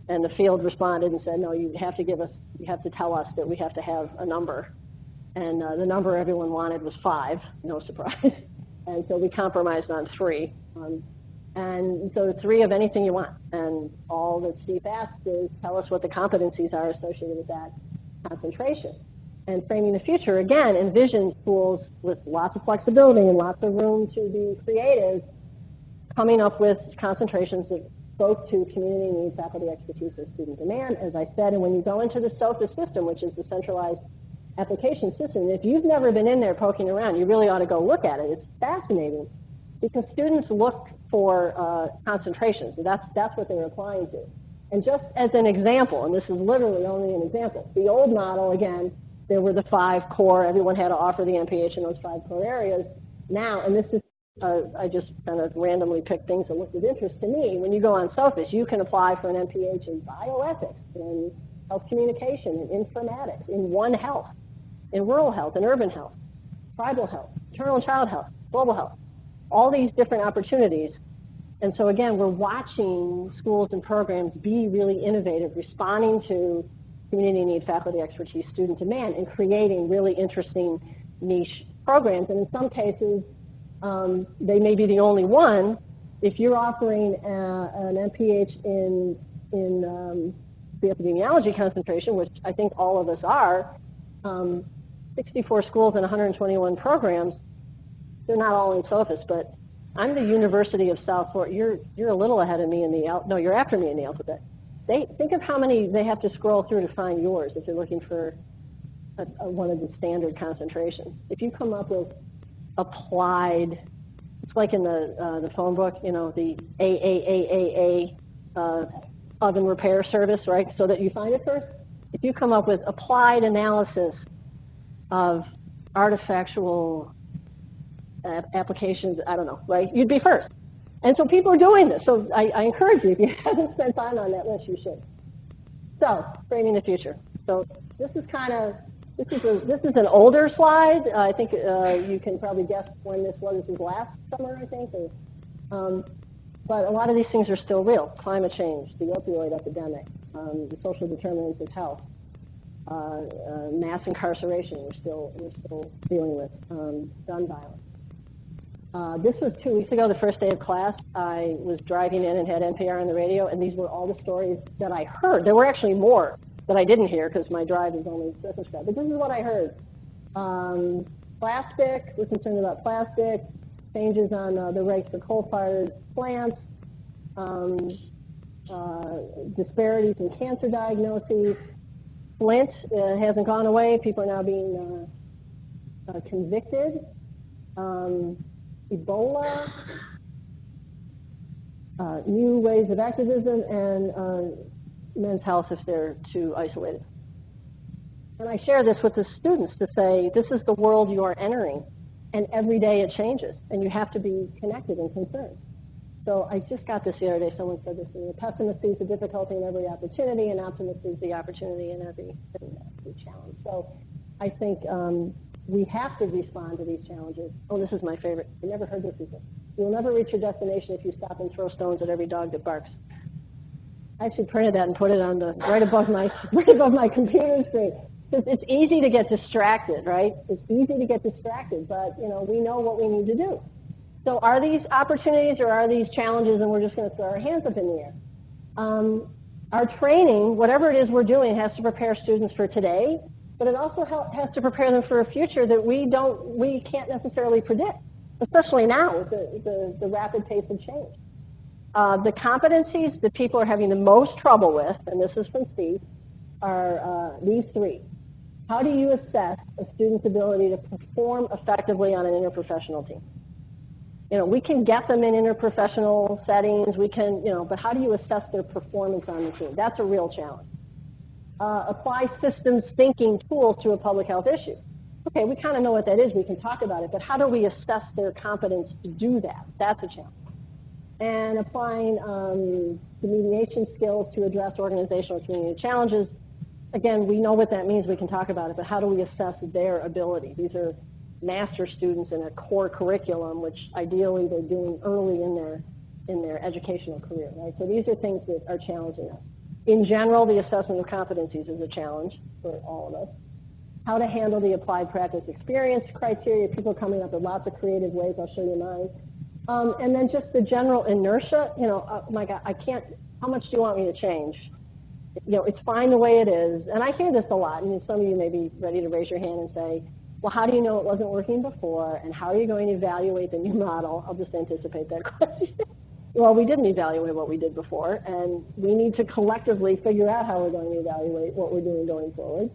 And the field responded and said, no, you have to tell us that we have to have a number. And the number everyone wanted was 5, no surprise. And so we compromised on 3. And so 3 of anything you want. And all that CEPH asks is tell us what the competencies are associated with that concentration. And framing the future, again, envisions schools with lots of flexibility and lots of room to be creative, coming up with concentrations that spoke to community needs, faculty expertise, and student demand, as I said. And when you go into the SOFA system, which is the centralized application system, if you've never been in there poking around, you really ought to go look at it. It's fascinating because students look for concentrations. And that's what they're applying to. And just as an example, and this is literally only an example, the old model, again, there were the 5 core. Everyone had to offer the MPH in those 5 core areas. Now, and this is, I just kind of randomly picked things that looked of interest to me. When you go on SOFIS, you can apply for an MPH in bioethics, in health communication, in informatics, in One Health, in rural health, in urban health, tribal health, maternal and child health, global health, all these different opportunities. And so again, we're watching schools and programs be really innovative, responding to community need, faculty expertise, student demand, and creating really interesting niche programs. And in some cases, they may be the only one. If you're offering an MPH in the epidemiology concentration, which I think all of us are, 64 schools and 121 programs, they're not all in SOFIS, but I'm the University of South Florida. You're a little ahead of me in the, no, you're after me in the alphabet. Think of how many they have to scroll through to find yours if you're looking for one of the standard concentrations. If you come up with applied, it's like in the phone book, the AAAAA oven repair service, right, so that you find it first. If you come up with applied analysis of artifactual applications, I don't know, right, you'd be first. And so people are doing this. So I encourage you, if you haven't spent time on that list, you should. So, framing the future. So this is kind of, this is an older slide. I think you can probably guess when this was. This was last summer, I think. But a lot of these things are still real. Climate change, the opioid epidemic, the social determinants of health, mass incarceration we're still dealing with, gun violence. This was 2 weeks ago, the first day of class. I was driving in and had NPR on the radio, and these were all the stories that I heard. There were actually more that I didn't hear because my drive is only circumscribed. But this is what I heard. Plastic, we're concerned about plastic, changes on the rates for coal-fired plants, disparities in cancer diagnoses. Flint hasn't gone away. People are now being convicted. Ebola, new ways of activism, and men's health if they're too isolated. And I share this with the students to say, this is the world you are entering, and every day it changes, and you have to be connected and concerned. So I just got this the other day. Someone said this, the pessimist sees the difficulty in every opportunity, and optimist sees the opportunity in every challenge. So I think we have to respond to these challenges. Oh, this is my favorite. I never heard this before. You will never reach your destination if you stop and throw stones at every dog that barks. I actually printed that and put it on the right above my computer screen. Because it's easy to get distracted, right? It's easy to get distracted, but we know what we need to do. So are these opportunities or are these challenges, and we're just going to throw our hands up in the air? Our training, whatever it is we're doing, has to prepare students for today, but it also has to prepare them for a future that we can't necessarily predict, especially now with the rapid pace of change. The competencies that people are having the most trouble with, and this is from Steve, are these three. How do you assess a student's ability to perform effectively on an interprofessional team? We can get them in interprofessional settings, we can, but how do you assess their performance on the team? That's a real challenge. Apply systems thinking tools to a public health issue. Okay, we kind of know what that is, we can talk about it, but how do we assess their competence to do that? That's a challenge. And applying the mediation skills to address organizational community challenges. Again, we know what that means, we can talk about it, but how do we assess their ability? These are master students in a core curriculum, which ideally they're doing early in their educational career, right? So these are things that are challenging us. In general, the assessment of competencies is a challenge for all of us. How to handle the applied practice experience criteria, people are coming up with lots of creative ways, I'll show you mine. And then just the general inertia, oh my God, how much do you want me to change? It's fine the way it is. And I hear this a lot, and some of you may be ready to raise your hand and say, well, how do you know it wasn't working before, and how are you going to evaluate the new model? I'll just anticipate that question. Well, we didn't evaluate what we did before, and we need to collectively figure out how we're going to evaluate what we're doing going forward.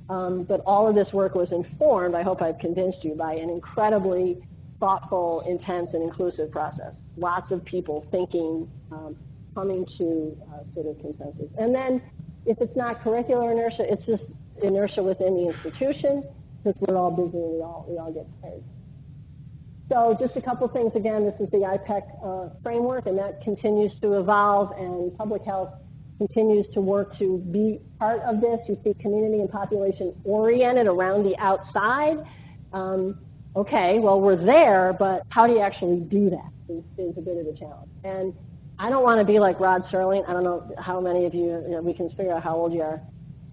But all of this work was informed, I hope I've convinced you, by an incredibly thoughtful, intense, and inclusive process. Lots of people thinking, coming to sort of consensus. And then if it's not curricular inertia, it's just inertia within the institution, because we're all busy and we all get tired. So just a couple things. Again, this is the IPEC framework, and that continues to evolve, and public health continues to work to be part of this. You see community and population oriented around the outside. Okay, well, we're there, but how do you actually do that is a bit of a challenge. And I don't want to be like Rod Serling. I don't know how many of you, we can figure out how old you are.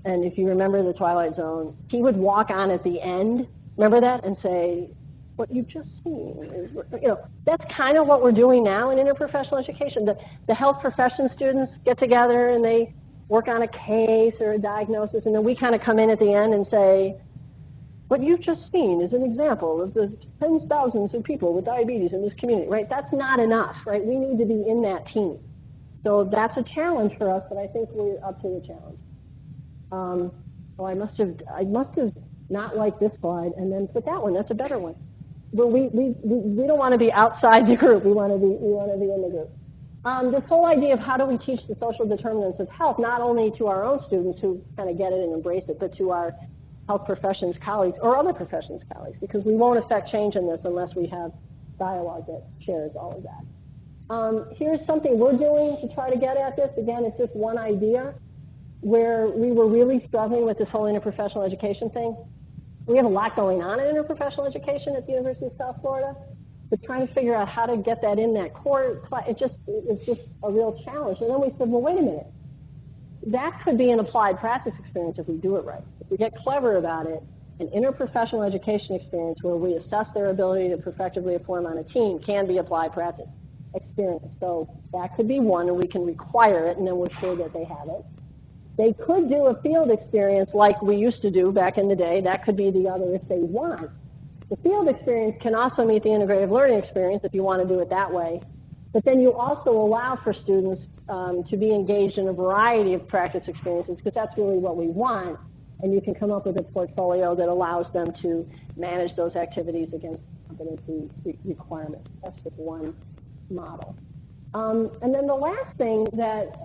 And if you remember The Twilight Zone, he would walk on at the end, remember that, and say, what you've just seen is, that's kind of what we're doing now in interprofessional education. The health profession students get together and they work on a case or a diagnosis, and then we kind of come in at the end and say, what you've just seen is an example of the tens of thousands of people with diabetes in this community, right? That's not enough, right? We need to be in that team. So that's a challenge for us, but I think we're up to the challenge. Well, I must have not liked this slide and then put that one. That's a better one. But we don't want to be outside the group. We want to be in the group. This whole idea of how do we teach the social determinants of health, not only to our own students who kind of get it and embrace it, but to our health professions colleagues or other professions colleagues, because we won't affect change in this unless we have dialogue that shares all of that. Here's something we're doing to try to get at this. Again, it's just one idea where we were really struggling with this whole interprofessional education thing. We have a lot going on in interprofessional education at the University of South Florida, but trying to figure out how to get that in that core class, it's just a real challenge. And then we said, well, wait a minute. That could be an applied practice experience if we do it right. If we get clever about it, an interprofessional education experience where we assess their ability to effectively perform on a team can be applied practice experience. So that could be one, and we can require it, and then we're sure that they have it. They could do a field experience like we used to do back in the day. That could be the other if they want. The field experience can also meet the integrative learning experience if you want to do it that way. But then you also allow for students to be engaged in a variety of practice experiences, because that's really what we want. And you can come up with a portfolio that allows them to manage those activities against competency requirements. That's just one model. And then the last thing that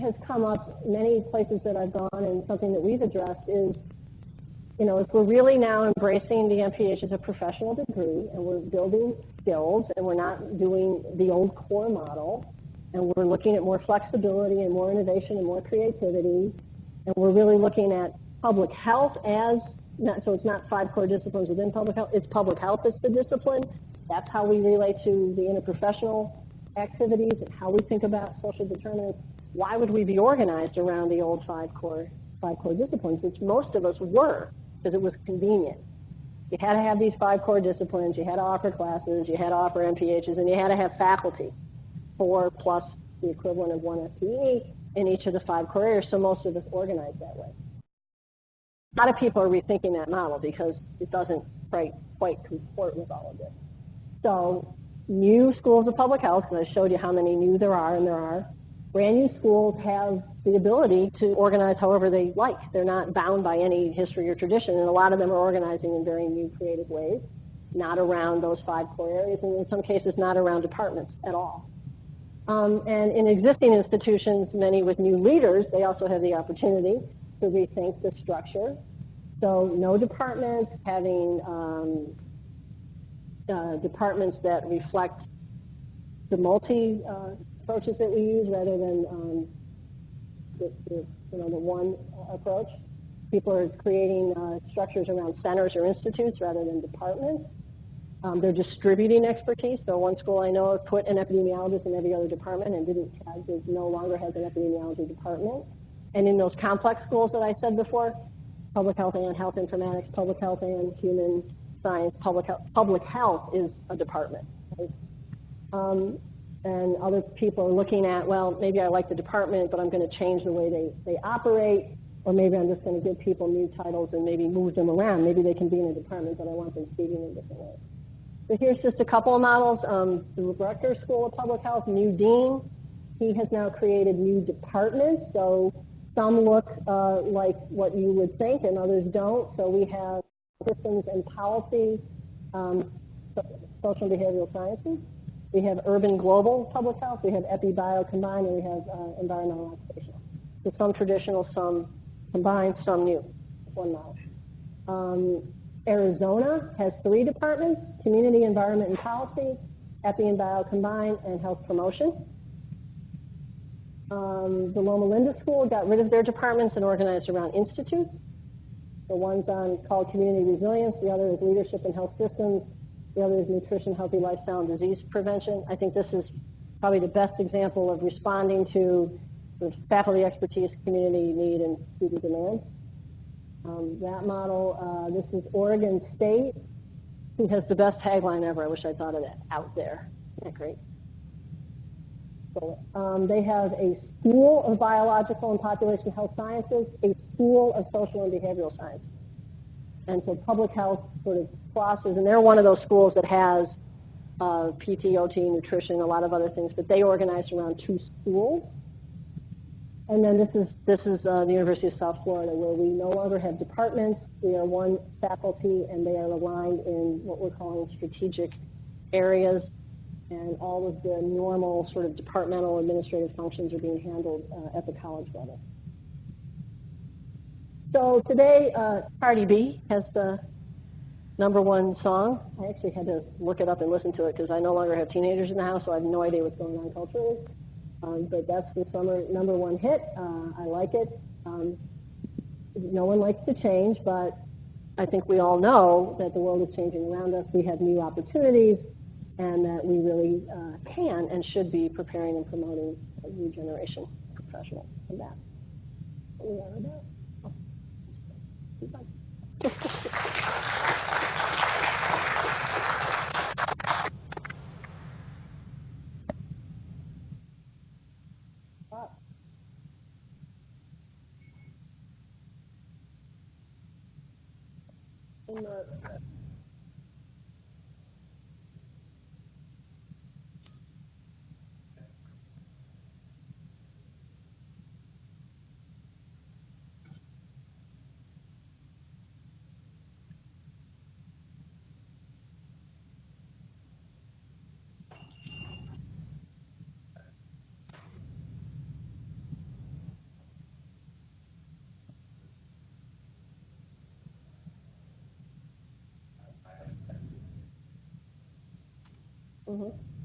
has come up many places that I've gone, and something that we've addressed, is, if we're really now embracing the MPH as a professional degree, and we're building skills, and we're not doing the old core model, and we're looking at more flexibility and more innovation and more creativity, and we're really looking at public health as, so it's not 5 core disciplines within public health, it's public health as the discipline. That's how we relate to the interprofessional activities and how we think about social determinants. why would we be organized around the old five core disciplines, which most of us were, because it was convenient. You had to have these five core disciplines, you had to offer classes, you had to offer MPHs, and you had to have faculty, 4 plus the equivalent of 1 FTE in each of the 5 core areas, so most of us organized that way. A lot of people are rethinking that model because it doesn't quite comport with all of this. So new schools of public health, because I showed you how many new there are, and there are, brand new schools have the ability to organize however they like. They're not bound by any history or tradition, and a lot of them are organizing in very new, creative ways, not around those 5 core areas, and in some cases not around departments at all. And in existing institutions, many with new leaders, they also have the opportunity to rethink the structure. So no departments, having departments that reflect the multi approaches that we use rather than the one approach. People are creating structures around centers or institutes rather than departments. They're distributing expertise. So one school I know put an epidemiologist in every other department and no longer has an epidemiology department. And in those complex schools that I said before, public health and health informatics, public health and human science, public health is a department. Right? And other people are looking at, well, maybe I like the department, but I'm going to change the way they operate, or maybe I'm just going to give people new titles and maybe move them around. Maybe they can be in a department, but I want them seated in different ways. So here's just a couple of models. The Rutgers School of Public Health, new dean, he has now created new departments. So some look like what you would think and others don't. So we have systems and policy, social and behavioral sciences. We have urban global public health. We have epi-bio combined, and we have environmental occupational. So some traditional, some combined, some new. That's one model. Arizona has 3 departments: community, environment, and policy, epi and bio combined, and health promotion. The Loma Linda School got rid of their departments and organized around institutes. The one's called community resilience. The other is leadership and health systems. The other is nutrition, healthy lifestyle, and disease prevention. I think this is probably the best example of responding to the faculty expertise, community need, and student demand. That model, this is Oregon State, who has the best tagline ever. I wish I thought of that. Out there. Isn't that great? So, they have a school of biological and population health sciences, a school of social and behavioral sciences. And so public health sort of crosses, and they're one of those schools that has PT, OT, nutrition, a lot of other things, but they organized around 2 schools. And then this is the University of South Florida, where we no longer have departments. We are one faculty, and they are aligned in what we're calling strategic areas, and all of the normal sort of departmental administrative functions are being handled at the college level. So today, Cardi B has the #1 song. I actually had to look it up and listen to it because I no longer have teenagers in the house, so I have no idea what's going on culturally. But that's the summer #1 hit. I like it. No one likes to change, but I think we all know that the world is changing around us. We have new opportunities, and that we really can and should be preparing and promoting a new generation of professionals in that. What we are about.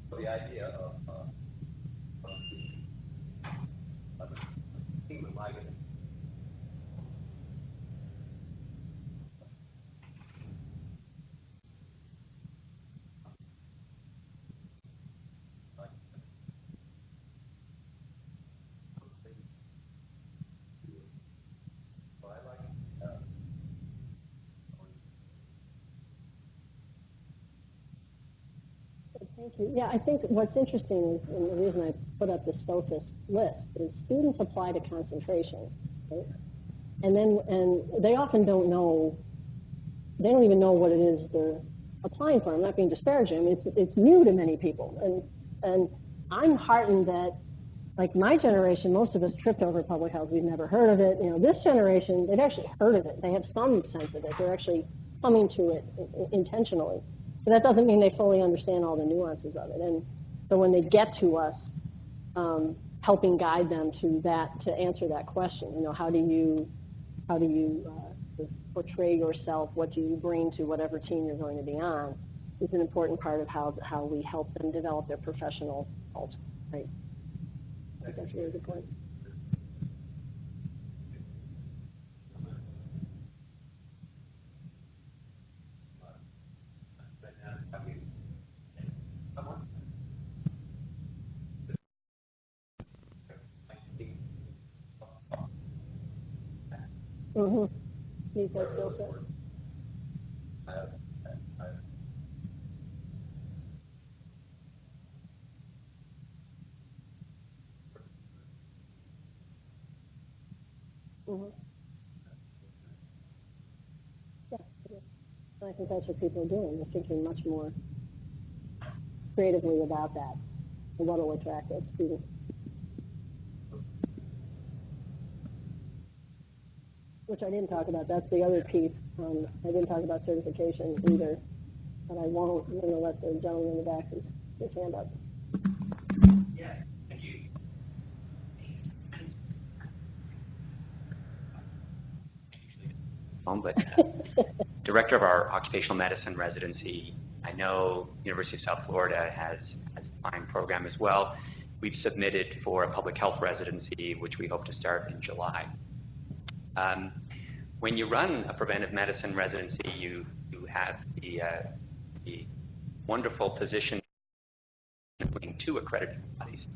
So the idea of human life. Thank you. Yeah, I think what's interesting is, and the reason I put up the SOFIS list, is students apply to concentrations, right? And they often don't know, they don't even know what it is they're applying for. I'm not being disparaging. I mean, it's new to many people. And I'm heartened that, like my generation, most of us tripped over public health. We've never heard of it. You know, this generation, they've actually heard of it. They have some sense of it. They're actually coming to it intentionally. But that doesn't mean they fully understand all the nuances of it. And so when they get to us, helping guide them to answer that question, you know, how do you portray yourself? What do you bring to whatever team you're going to be on? Is an important part of how we help them develop their professional culture, right? I think that's a really good point. Mm-hmm. Need that skill set. Mm-hmm. Yeah, it is. I think that's what people are doing. They're thinking much more creatively about that and what will attract a student. Which I didn't talk about. That's the other piece. I didn't talk about certification either, but I won't. I'm going to let the gentleman in the back his hand up. Yes, thank you. But director of our occupational medicine residency, I know University of South Florida has a fine program as well. We've submitted for a public health residency, which we hope to start in July. When you run a preventive medicine residency, you have the wonderful position between two accredited bodies,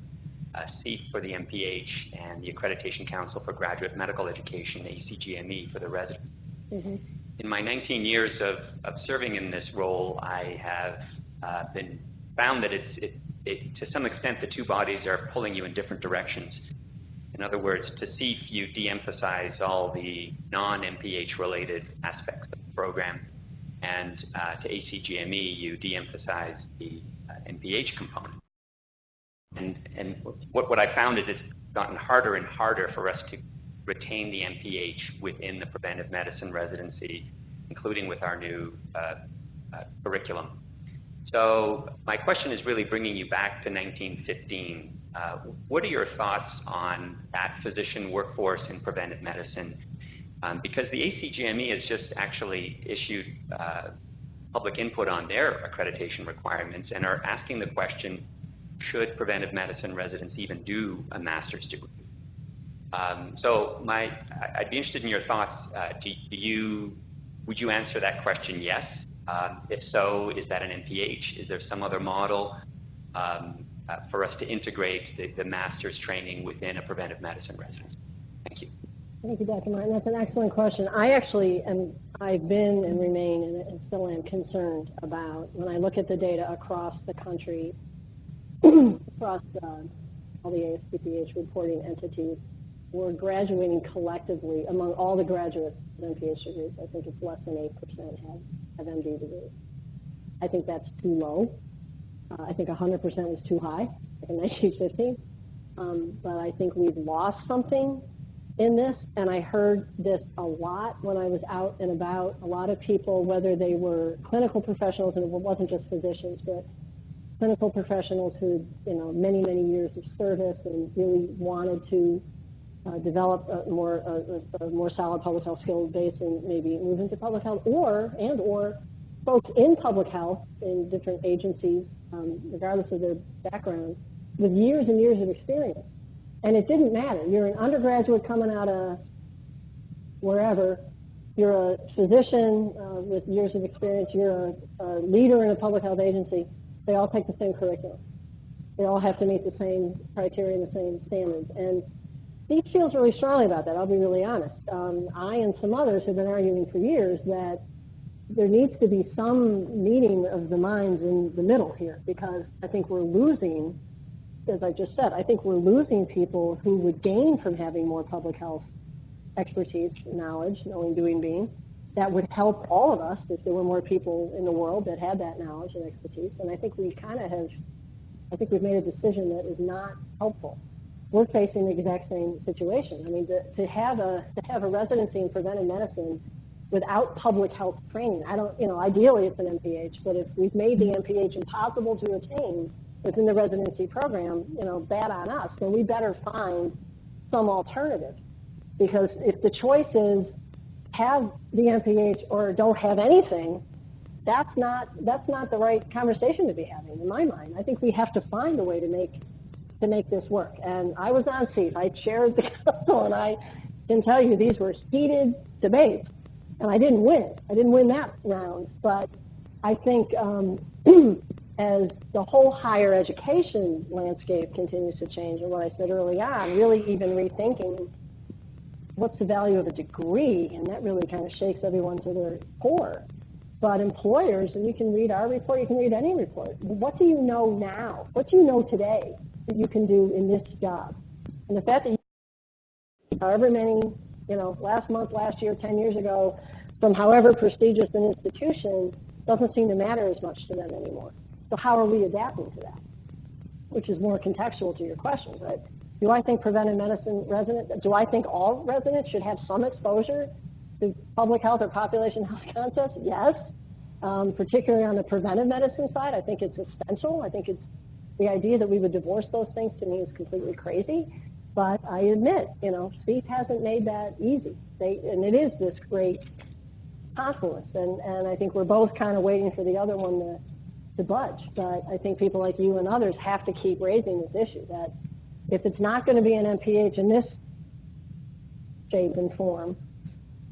CEPH for the MPH and the Accreditation Council for Graduate Medical Education, ACGME, for the residents. Mm-hmm. In my 19 years of serving in this role, I have found that to some extent the two bodies are pulling you in different directions. In other words, to CEPH, you de-emphasize all the non-MPH related aspects of the program, and to ACGME, you de-emphasize the MPH component. And what I found is it's gotten harder and harder for us to retain the MPH within the preventive medicine residency, including with our new curriculum. So my question is really bringing you back to 1915. What are your thoughts on that physician workforce in preventive medicine? Because the ACGME has just actually issued public input on their accreditation requirements and are asking the question, should preventive medicine residents even do a master's degree? So I'd be interested in your thoughts. Would you answer that question yes? If so, is that an MPH? Is there some other model for us to integrate the master's training within a preventive medicine residency? Thank you. Thank you, Dr. Martin. That's an excellent question. I've been and remain and still am concerned about, when I look at the data across the country, across all the ASPH reporting entities, we're graduating collectively among all the graduates with MPH degrees. I think it's less than 8% have MD degrees. I think that's too low. I think 100% was too high, like in 1915. But I think we've lost something in this, and I heard this a lot when I was out and about. A lot of people, whether they were clinical professionals, and it wasn't just physicians, but clinical professionals who, many, many years of service and really wanted to develop a more solid public health skill base and maybe move into public health, or folks in public health in different agencies, regardless of their background, with years and years of experience. And it didn't matter. You're an undergraduate coming out of wherever. You're a physician with years of experience. You're a leader in a public health agency. They all take the same curriculum. They all have to meet the same criteria and the same standards. And CEPH feels really strongly about that, I'll be really honest. I and some others have been arguing for years that there needs to be some meeting of the minds in the middle here, because I think we're losing, as I just said, I think we're losing people who would gain from having more public health expertise, knowledge, knowing, doing, being. That would help all of us if there were more people in the world that had that knowledge and expertise. And I think we kind of have, I think we've made a decision that is not helpful. We're facing the exact same situation. I mean, to have a residency in preventive medicine without public health training, I don't, you know, ideally it's an MPH, but if we've made the MPH impossible to attain within the residency program, you know, bad on us, then we better find some alternative. Because if the choice is have the MPH or don't have anything, that's not the right conversation to be having, in my mind. I think we have to find a way to make this work. And I was on CEPH. I chaired the council, and I can tell you these were heated debates. And I didn't win. I didn't win that round. But I think as the whole higher education landscape continues to change, and what I said early on, really even rethinking what's the value of a degree, and that really kind of shakes everyone to their core. But employers, and you can read our report, you can read any report, what do you know now? What do you know today that you can do in this job? And the fact that you, however many, you know, last month, last year, 10 years ago, from however prestigious an institution, doesn't seem to matter as much to them anymore. So how are we adapting to that? Which is more contextual to your question, right? Do I think preventive medicine residents, do I think all residents should have some exposure to public health or population health concepts? Yes, particularly on the preventive medicine side. I think it's essential. I think it's the idea that we would divorce those things to me is completely crazy. But I admit, you know, CEPH hasn't made that easy. And it is this great confluence. And I think we're both kind of waiting for the other one to budge. But I think people like you and others have to keep raising this issue that if it's not going to be an MPH in this shape and form,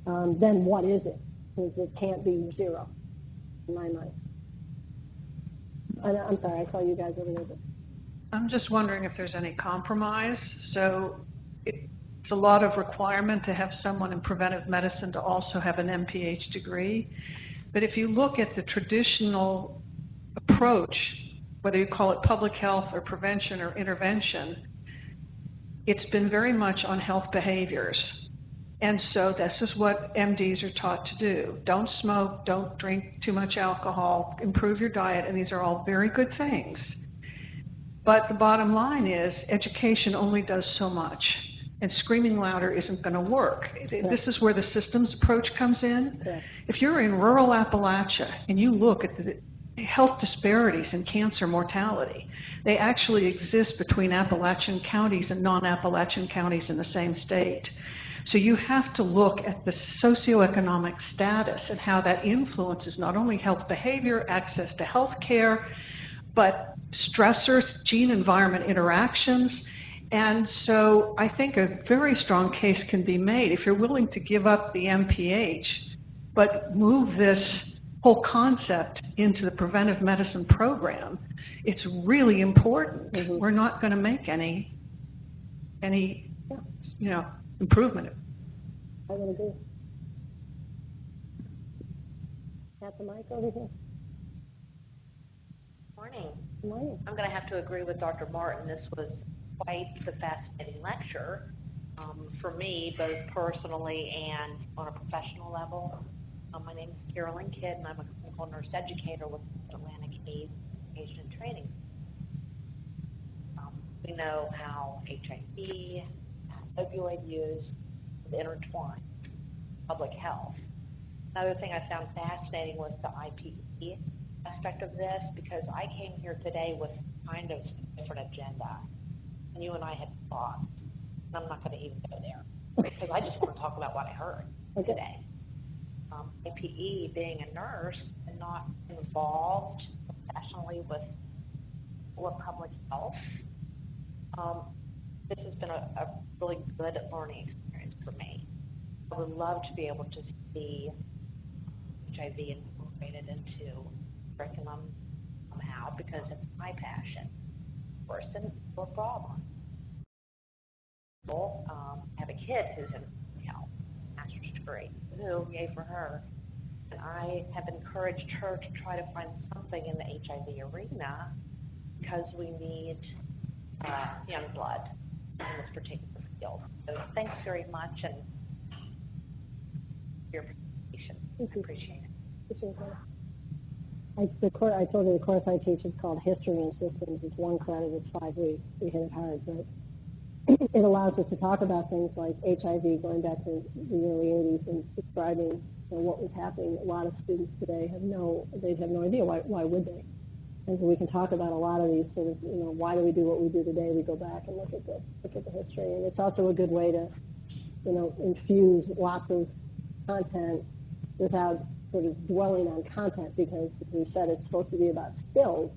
then what is it? Because it can't be zero, in my mind. I'm sorry, I saw you guys over there. I'm just wondering if there's any compromise. So it's a lot of requirement to have someone in preventive medicine to also have an MPH degree. But if you look at the traditional approach, whether you call it public health or prevention or intervention, it's been very much on health behaviors. And so this is what MDs are taught to do. Don't smoke, don't drink too much alcohol, improve your diet, and these are all very good things. But the bottom line is education only does so much, and screaming louder isn't going to work. This is where the systems approach comes in. If you're in rural Appalachia and you look at the health disparities in cancer mortality, they actually exist between Appalachian counties and non-Appalachian counties in the same state. So you have to look at the socioeconomic status and how that influences not only health behavior, access to health care, but stressors, gene-environment interactions. And so I think a very strong case can be made if you're willing to give up the MPH, but move this whole concept into the preventive medicine program. It's really important. Mm-hmm. We're not going to make any you know, improvement. I would agree. At the mic over here. Morning. Good morning. I'm going to have to agree with Dr. Martin. This was quite the fascinating lecture for me, both personally and on a professional level. My name is Carolyn Kidd, and I'm a clinical nurse educator with Atlantic AIDS Patient Training. We know how HIV, opioid use intertwine public health. Another thing I found fascinating was the IPE aspect of this, because I came here today with kind of a different agenda, and you and I had thought, and I'm not going to even go there, because I just want to talk about what I heard today. IPE, being a nurse and not involved professionally with public health, this has been a really good learning experience for me. I would love to be able to see HIV incorporated into curriculum somehow, because it's my passion. Of course, and it's still a problem. I have a kid who's in health, master's degree. Ooh, yay for her. And I have encouraged her to try to find something in the HIV arena because we need young blood in this particular field. So thanks very much and your presentation. Appreciate it. I told you the course I teach is called History and Systems. It's 1 credit, it's 5 weeks. We hit it hard, but it allows us to talk about things like HIV going back to the early 80s and describing what was happening. A lot of students today have no idea. Why would they? And so we can talk about a lot of these sort of, why do we do what we do today? We go back and look at the history. And it's also a good way to, infuse lots of content without sort of dwelling on content, because as we said, it's supposed to be about skills,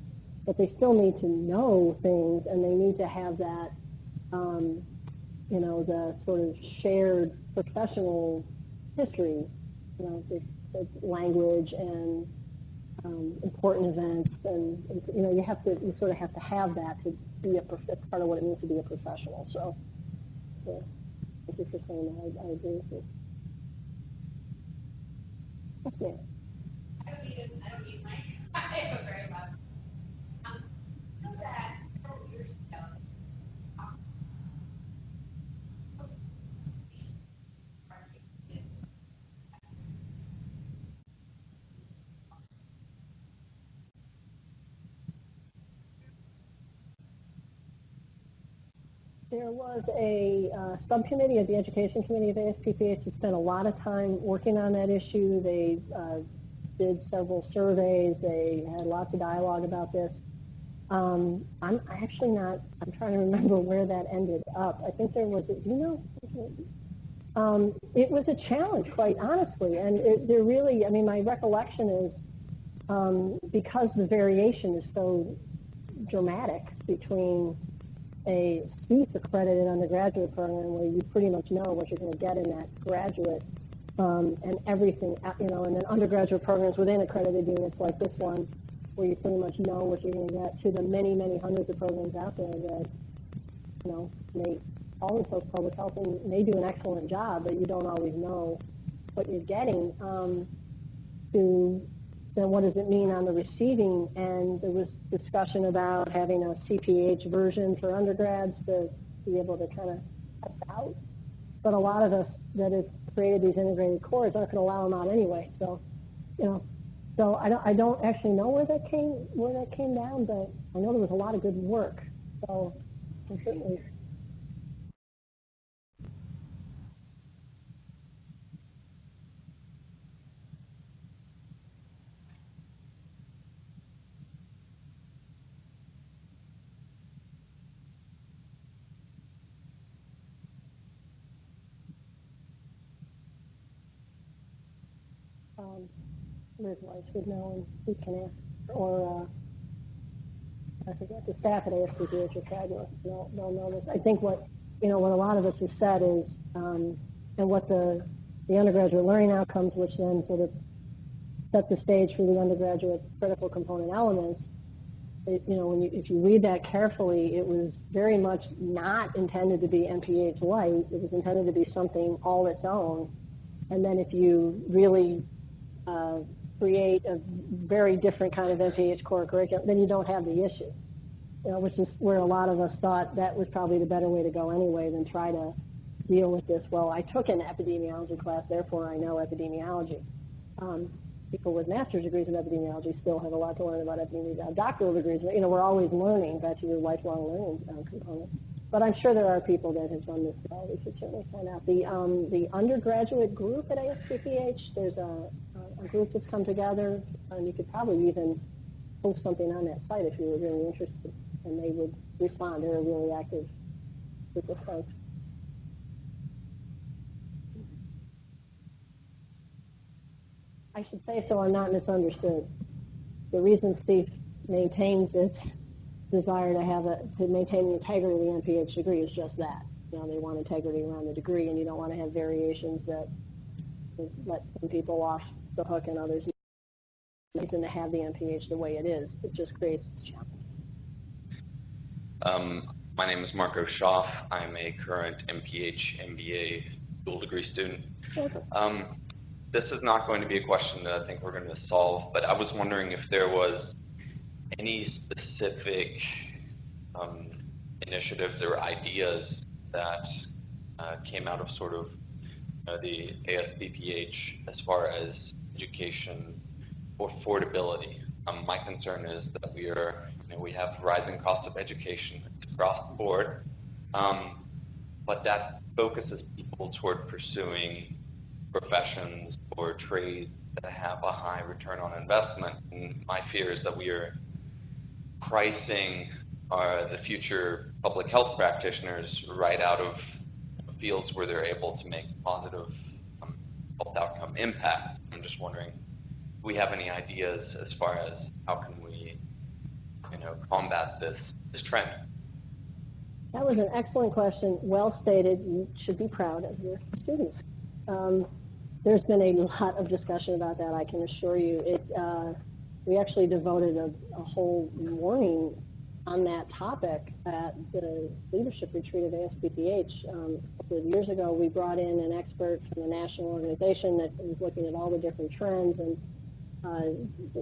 but they still need to know things, and they need to have that, the sort of shared professional history, the language and important events, and you sort of have to have that to be that's part of what it means to be a professional. So thank you for saying that. I agree with you. Yes, ma'am. I don't need my, I have a very loud. So that several years ago, There was a subcommittee of the Education Committee of ASPPH who spent a lot of time working on that issue. They did several surveys. They had lots of dialogue about this. I'm actually not, I'm trying to remember where that ended up. I think there was, do you know? It was a challenge, quite honestly. And there really, my recollection is because the variation is so dramatic between a CEPH accredited undergraduate program where you pretty much know what you're going to get in that graduate and everything, and then undergraduate programs within accredited units like this one, where you pretty much know what you're going to get, to the many, many hundreds of programs out there that, may always host public health and may do an excellent job, but you don't always know what you're getting. Then what does it mean on the receiving end? There was discussion about having a CPH version for undergrads to be able to kind of test out. But a lot of us that have created these integrated cores aren't going to allow them out anyway. So, so I don't actually know where that came down, but I know there was a lot of good work. So certainly. Liz Weiss would know, and Steve can ask, or I forget, the staff at ASPPH are fabulous. They'll know this. I think what a lot of us have said is, and what the undergraduate learning outcomes, which then sort of set the stage for the undergraduate critical component elements. If you read that carefully, it was very much not intended to be MPH light. It was intended to be something all its own. And then if you really create a very different kind of MPH core curriculum, then you don't have the issue, which is where a lot of us thought that was probably the better way to go anyway than try to deal with this. Well, I took an epidemiology class, therefore I know epidemiology. People with master's degrees in epidemiology still have a lot to learn about epidemiology. Doctoral degrees, we're always learning. Back to your lifelong learning component. But I'm sure there are people that have done this well. We should certainly find out. The undergraduate group at ASPPH, there's a group that's come together, and you could probably even post something on that site if you were really interested, and they would respond. They're a really active group of folks. I should say, so I'm not misunderstood. The reason Steve maintains its desire to maintain the integrity of the MPH degree is just that. They want integrity around the degree, and you don't want to have variations that let some people off the hook and others reason to have the MPH the way it is. It just creates this challenge. My name is Marco Schaff. I'm a current MPH MBA dual degree student. this is not going to be a question that I think we're going to solve, but I was wondering if there was any specific initiatives or ideas that came out of sort of the ASPH as far as education or affordability. My concern is that we have rising costs of education across the board, but that focuses people toward pursuing professions or trades that have a high return on investment. And my fear is that we are pricing the future public health practitioners right out of fields where they're able to make positive health outcome impact. I'm just wondering, do we have any ideas as far as how can we, combat this trend? That was an excellent question, well stated. You should be proud of your students. There's been a lot of discussion about that, I can assure you. We actually devoted a whole morning on that topic at the leadership retreat of ASPH. A couple of years ago, we brought in an expert from a national organization that was looking at all the different trends and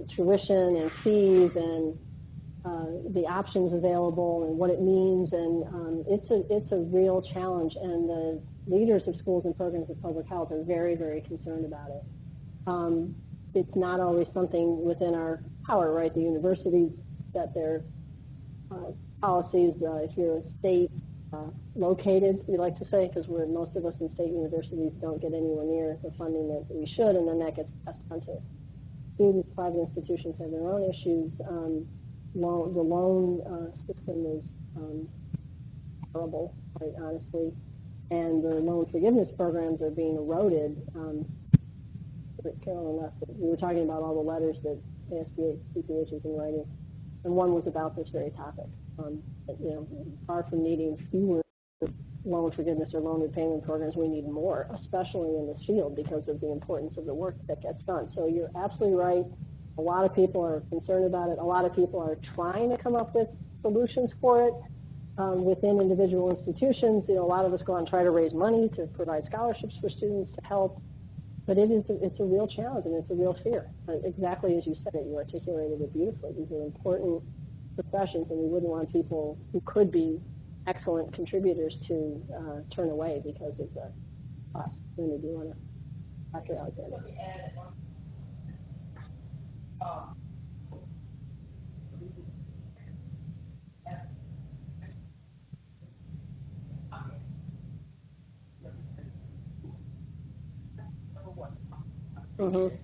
tuition and fees and the options available and what it means, and it's a real challenge, and the leaders of schools and programs of public health are very, very concerned about it. It's not always something within our power, right? The universities set their policies. If you're a state located, we like to say, because most of us in state universities don't get anywhere near the funding that we should, and then that gets passed on to students. Private institutions have their own issues. The loan system is terrible, quite honestly, and the loan forgiveness programs are being eroded. Carolyn left. We were talking about all the letters that ASPH has been writing, and one was about this very topic. Far from needing fewer loan forgiveness or loan repayment programs, we need more, especially in this field because of the importance of the work that gets done. So you're absolutely right. A lot of people are concerned about it. A lot of people are trying to come up with solutions for it within individual institutions. A lot of us go out and try to raise money to provide scholarships for students to help. But it's a real challenge and it's a real fear. Exactly as you said it, you articulated it beautifully. These are important professions, and we wouldn't want people who could be excellent contributors to turn away because of the cost. Linda, do you want to talk to Alexander? Mm-hmm.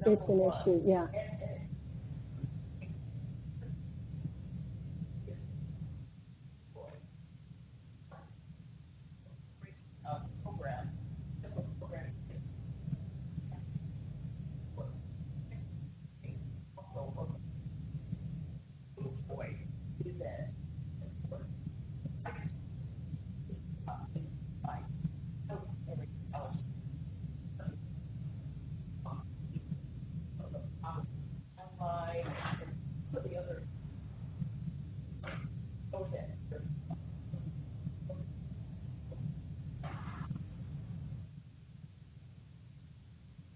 It's an issue, yeah.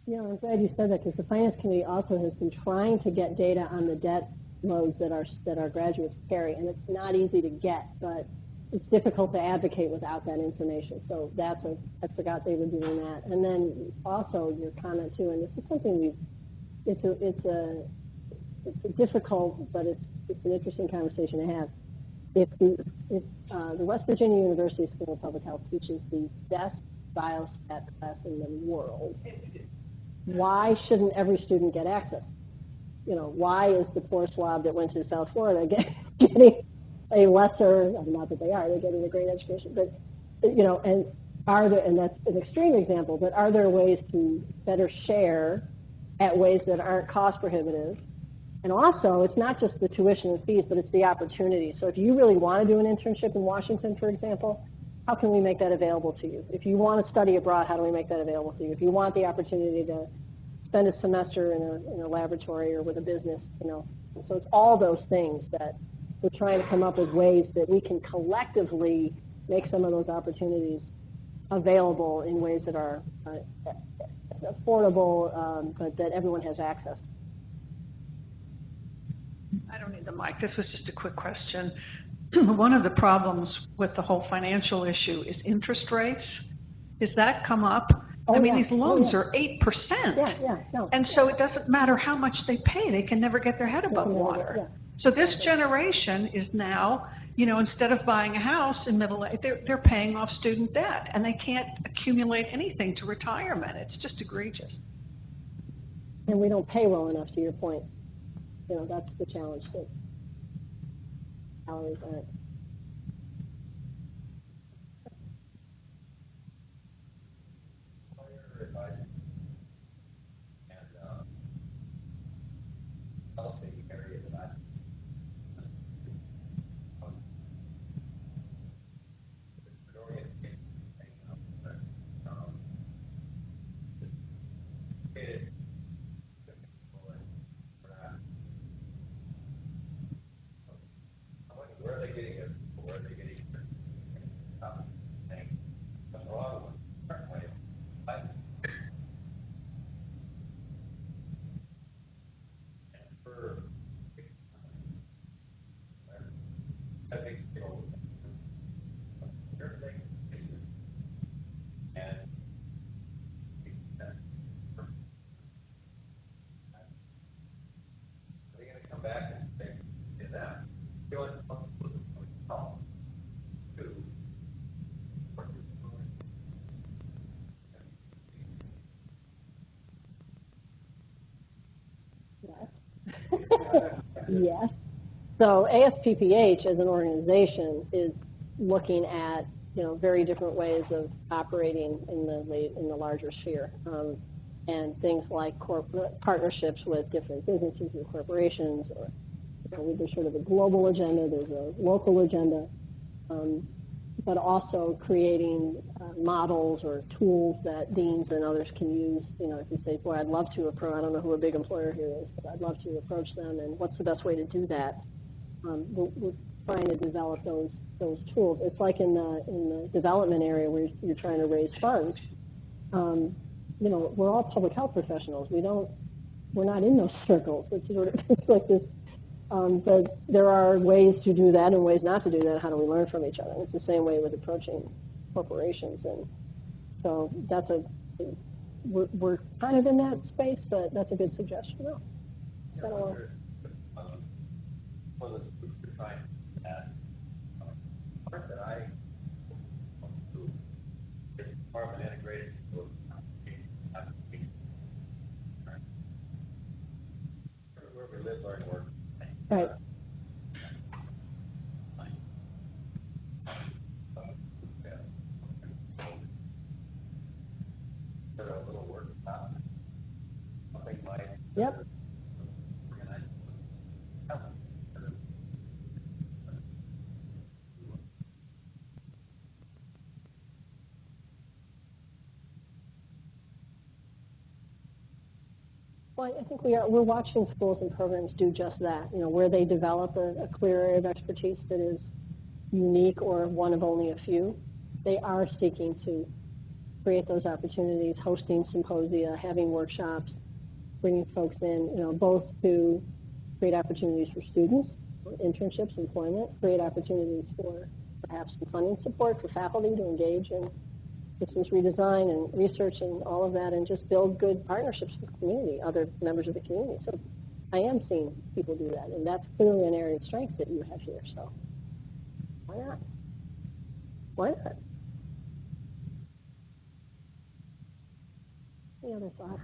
Yeah, I'm glad you said that because the Finance Committee also has been trying to get data on the debt loads that our graduates carry, and it's not easy to get, but it's difficult to advocate without that information. So I forgot they were doing that. And then also your comment too, and this is something it's a difficult, but it's an interesting conversation to have. If the West Virginia University School of Public Health teaches the best biostat class in the world, why shouldn't every student get access? Why is the poor slob that went to South Florida getting a lesser, not that they are, they're getting a great education, but, and that's an extreme example, but are there ways to better share at ways that aren't cost prohibitive? And also, it's not just the tuition and fees, but it's the opportunity. So if you really want to do an internship in Washington, for example, how can we make that available to you? If you want to study abroad, how do we make that available to you? If you want the opportunity to spend a semester in a laboratory or with a business, you know. So it's all those things that we're trying to come up with ways that we can collectively make some of those opportunities available in ways that are affordable, but that everyone has access to. I don't need the mic. This was just a quick question. One of the problems with the whole financial issue is interest rates. Does that come up? Oh, I mean, yeah. these loans Oh, yeah. are 8%. No. And so it doesn't matter how much they pay. They can never get their head above water. Yeah. So this generation is now, you know, instead of buying a house in middle age, they're paying off student debt, and they can't accumulate anything to retirement. It's just egregious. And we don't pay well enough, to your point. You know, that's the challenge too. Salaries aren't. Where are they getting it? Where are they getting it? What's wrong with it? For I think, you know, everything and they're going to come back and say, to them, you know what, Yes. So ASPPH as an organization is looking at, you know, very different ways of operating in the larger sphere, and things like corporate partnerships with different businesses and corporations, or, you know, there's sort of a global agenda, there's a local agenda, but also creating models or tools that deans and others can use. You know, if you say, boy, I'd love to approach, I don't know who a big employer here is, but I'd love to approach them, and what's the best way to do that? We're trying to develop those tools. It's like in the development area where you're trying to raise funds. You know, we're all public health professionals. We're not in those circles. It's sort of it's like this. But there are ways to do that and ways not to do that. How do we learn from each other? And it's the same way with approaching corporations. And so we're kind of in that space, but that's a good suggestion. No. one of the groups we're trying to add, part that I do is part of an integrated application. Where we live, learn, work. Right. A little work about something like Yep. Well, I think we're watching schools and programs do just that, you know, where they develop a clear area of expertise that is unique or one of only a few. They are seeking to create those opportunities, hosting symposia, having workshops, bringing folks in, you know, both to create opportunities for students, for internships, employment, create opportunities for perhaps some funding support for faculty to engage in systems redesign and research and all of that, and just build good partnerships with the community, other members of the community. So I am seeing people do that, and that's clearly an area of strength that you have here. So why not? Why not? Any other thoughts?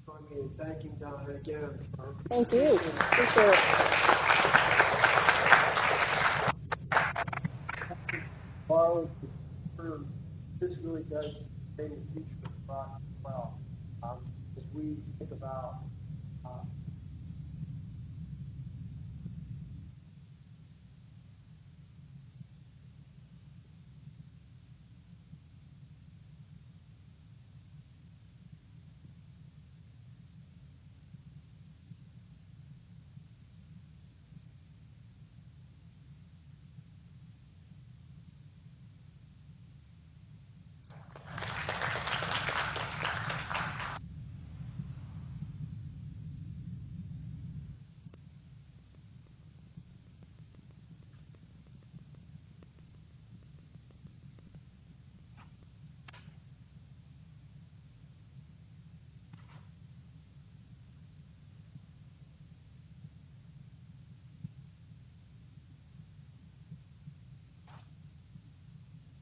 Join me in thanking Donna again. Thank you. Appreciate it. Borrowed term, this really does paint the future of the process well. As we think about